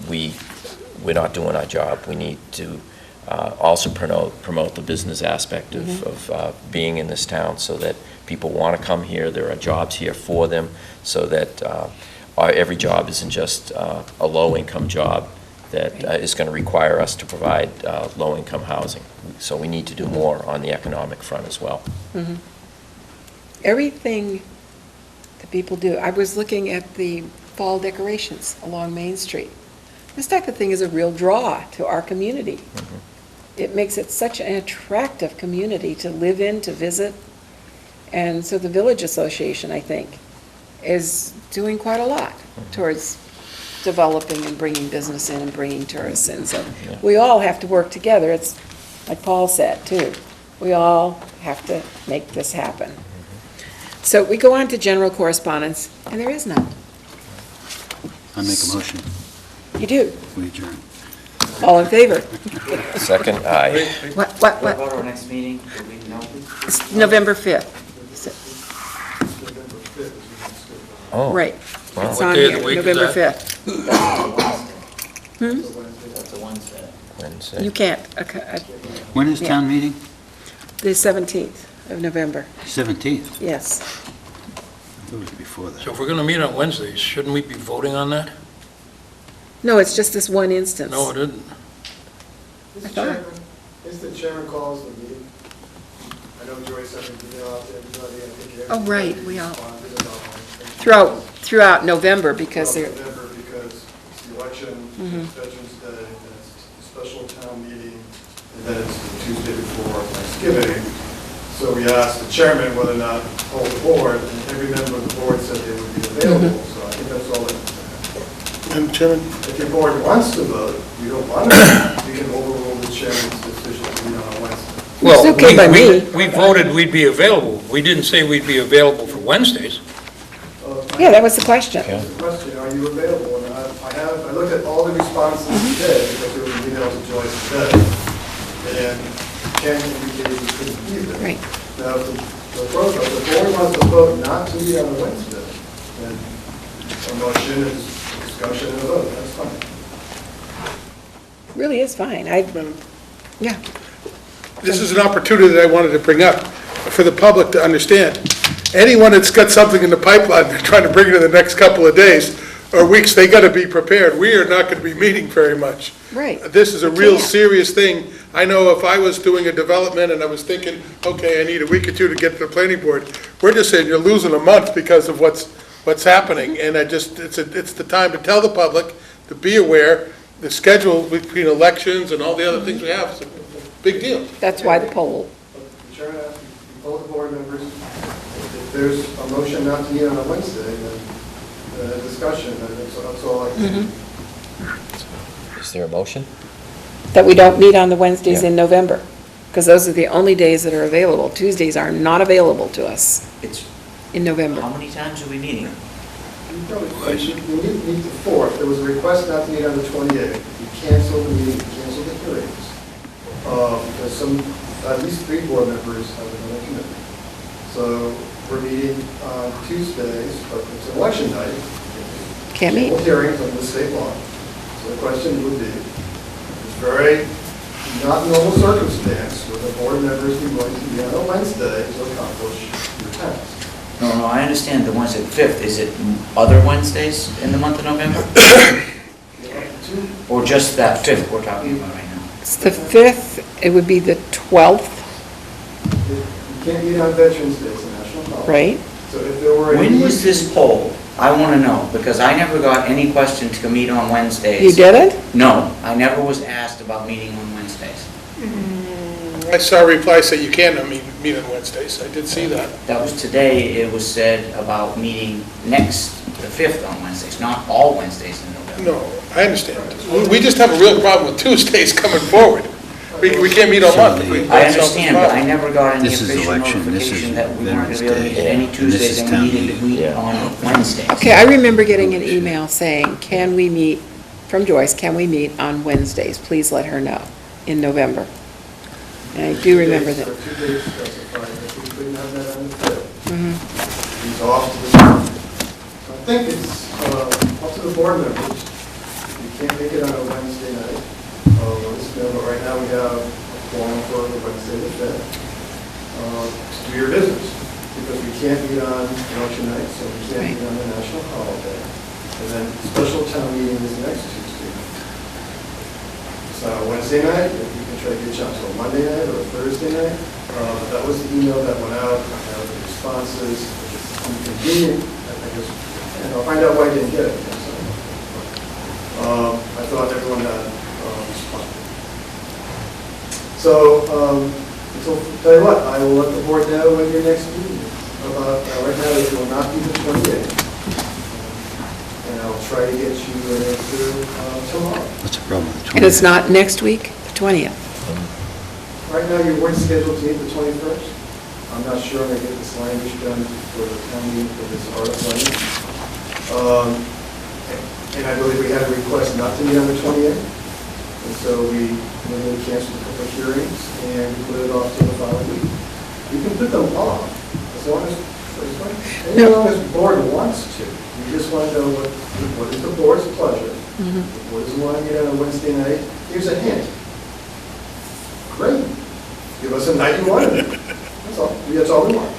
we're not doing our job. We need to also promote the business aspect of being in this town so that people want to come here. There are jobs here for them, so that every job isn't just a low-income job that is going to require us to provide low-income housing. So we need to do more on the economic front as well. everything that people do, I was looking at the fall decorations along Main Street. This type of thing is a real draw to our community. It makes it such an attractive community to live in, to visit. And so the Village Association, I think, is doing quite a lot towards developing and bringing business in and bringing tourists in. So we all have to work together. It's, like Paul said, too. We all have to make this happen. So we go on to general correspondence, and there is none. I make a motion, You do. we adjourn. All in favor? Second, aye. What? What about our next meeting? Do we know? It's November 5th. Oh. Right. Wow. It's What on day of here, the week is November that? 5th. That's a Wednesday. Wednesday. You can't, When is Yeah. town meeting? the 17th of November, 17th. yes. I thought it was before that. So if we're going to meet on Wednesdays, shouldn't we be voting on that? No, it's just this one instance. No, it isn't. Mr. Chairman, if the chairman calls the meeting, I know Joyce sent an email out to everybody, I think Oh, right, everybody we all- responded about Throughout November, because Throughout they're, November, because it's the election, Mhm. it's Veterans Day, and it's the special town meeting, and then it's the Tuesday before Thanksgiving. So we asked the chairman whether or not to hold the board, and every member of the board said they would be available, so I think that's all that. Madam Chairman, If your board wants to vote, you don't want to, you can overrule the chairman's decision to meet on Wednesday. Well, okay by me. we voted we'd be available. We didn't say we'd be available for Wednesdays. yeah, that was the question. That's the question, are you available? And I looked at all the responses today, because there was an email to Joyce today, and Ken indicated he couldn't be there. Right. Now, if the board wants to vote not to meet on a Wednesday, then a motion is discussion and a vote, that's fine. Really is fine. Yeah, this is an opportunity that I wanted to bring up for the public to understand. Anyone that's got something in the pipeline, they're trying to bring it in the next couple of days or weeks, they got to be prepared. We are not going to be meeting very much. right. This is a We real can't. serious thing. I know if I was doing a development and I was thinking, okay, I need a week or two to get to the planning board, we're just saying you're losing a month because of what's happening. And it's the time to tell the public to be aware, the schedule between elections and all the other things we have is a big deal. That's why the poll. The chairman asked, you poll the board members, if there's a motion not to meet on a Wednesday, then discussion, that's all I can. Is there a motion? That we don't meet on the Wednesdays Yeah. in November, because those are the only days that are available. Tuesdays are not available to us It's, in November. how many times are we meeting? You meet the 4th, there was a request not to meet on the 28th, you canceled the meeting, you canceled the hearings. Because at least 3 board members have another commitment. So we're meeting on Tuesdays, but it's election night. Can't meet. Full hearings under the state law. So the question would be, it's very not normal circumstance where the board members be going to be on a Wednesday to accomplish your task. No, I understand the Wednesday, the 5th. Is it other Wednesdays in the month of November? Or just that 5th we're talking about right now? It's the 5th, it would be the 12th, You can't meet on Veterans Day, it's a national holiday. right? So if there were. When was this poll? I want to know, because I never got any question to meet on Wednesdays. You didn't? No, I never was asked about meeting on Wednesdays. I saw a reply say you cannot meet on Wednesdays. I did see that. That was today, it was said about meeting the 5th on Wednesdays, not all Wednesdays in November. No, I understand. We just have a real problem with Tuesdays coming forward. We can't meet all month. I understand, but I never got any This is official election, this is notification that we weren't Veterans going to be able to meet Day, any and this Tuesdays is and town we needed to meeting. meet Yeah. on Wednesdays. Okay, I remember getting an email saying, can we meet, from Joyce, can we meet on Wednesdays? Please let her know, in November. And I do remember that. Or 2 days specified, if we couldn't have that on the 5th. Mhm. He's off to the town. So I think it's up to the board members. If you can't make it on a Wednesday night, but right now we have a forum for the Wednesday the 5th. To do your business, because we can't meet on election night, so we can't meet on the national holiday. And then special town meeting is next Tuesday. It's not a Wednesday night, if you can try to get you out to a Monday night or a Thursday night. That was the email that went out, I have the responses, if it's inconvenient, I guess, and I'll find out why I didn't get it. I thought everyone had responded. So, tell you what, I will let the board know when your next meeting is. Right now, it will not be the 28th. I'll try to get you an answer tomorrow. What's the problem with the 20th? And it's not next week, the 20th? Right now, you weren't scheduled to meet the 21st. I'm not sure I'm going to get this language done for the town meeting for this article. And I believe we had a request not to meet on the 28th. And so we canceled a couple of hearings and we put it off to the following week. You can put them off as long as the board wants to. You just want to know what is the board's pleasure. The board doesn't want to meet on a Wednesday night. Here's a hint. Great. Give us a night you want it. That's all we want.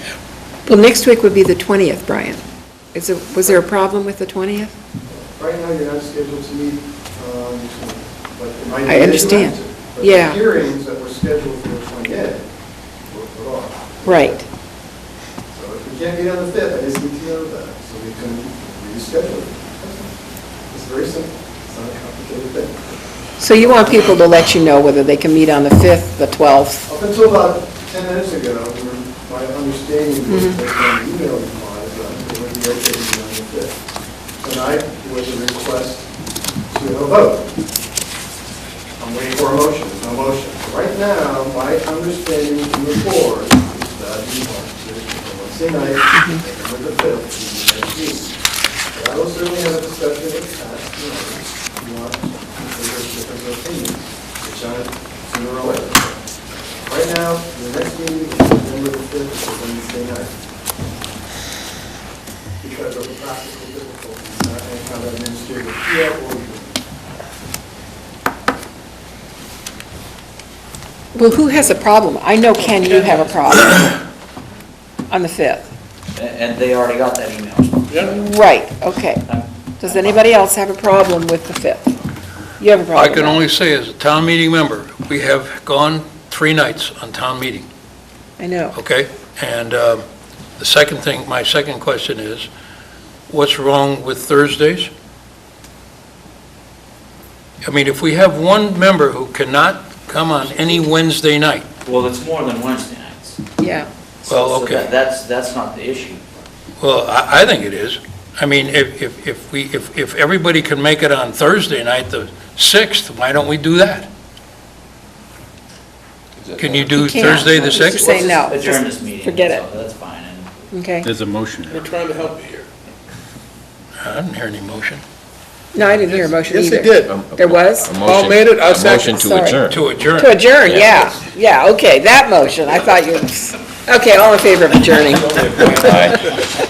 Well, next week would be the 20th, Brian. Was there a problem with the 20th? Right now, you're not scheduled to meet, but it might be. I understand. But Yeah. the hearings that were scheduled for the 28th were put off. Right. So if we can't meet on the 5th, I just need to know that, so we can reschedule it. It's very simple. It's not a complicated thing. So you want people to let you know whether they can meet on the 5th, the 12th? Up until about 10 minutes ago, my understanding was based on email replies, it would be okay to meet on the 5th. Tonight was a request to have a vote. I'm waiting for a motion. There's no motion. Right now, my understanding from the board is that you want to, Wednesday night, November the 5th, the next meeting. But I will certainly have a discussion with Pat, if you want, if there's different opinions, which on it sooner or later. Right now, the next meeting is November the 5th, it's a Wednesday night. Because of the practical difficulties, not any kind of administrative feel or even. Well, who has a problem? I know, Ken, you have a problem on the 5th. And they already got that email. Right, okay. Does anybody else have a problem with the 5th? You have a problem? I can only say, as a town meeting member, we have gone 3 nights on town meeting, I know. okay? And the second thing, my second question is, what's wrong with Thursdays? I mean, if we have one member who cannot come on any Wednesday night, Well, it's more than Wednesday nights. Yeah. Well, So okay. that's not the issue. well, I think it is. I mean, if everybody can make it on Thursday night, the 6th, why don't we do that? Can you do You can't. Thursday the Just 6th? say no. Adjourn Just this meeting. forget so it. That's fine. And Okay. There's a motion. We're trying to help you here. I didn't hear any motion. No, I didn't hear a motion Yes, either. it did. There was? A Paul motion- made it, I'll a second. motion to Sorry. adjourn. To adjourn. To adjourn, yeah. Yeah, okay, that motion. I thought you, okay, all in favor of adjourning. Aye.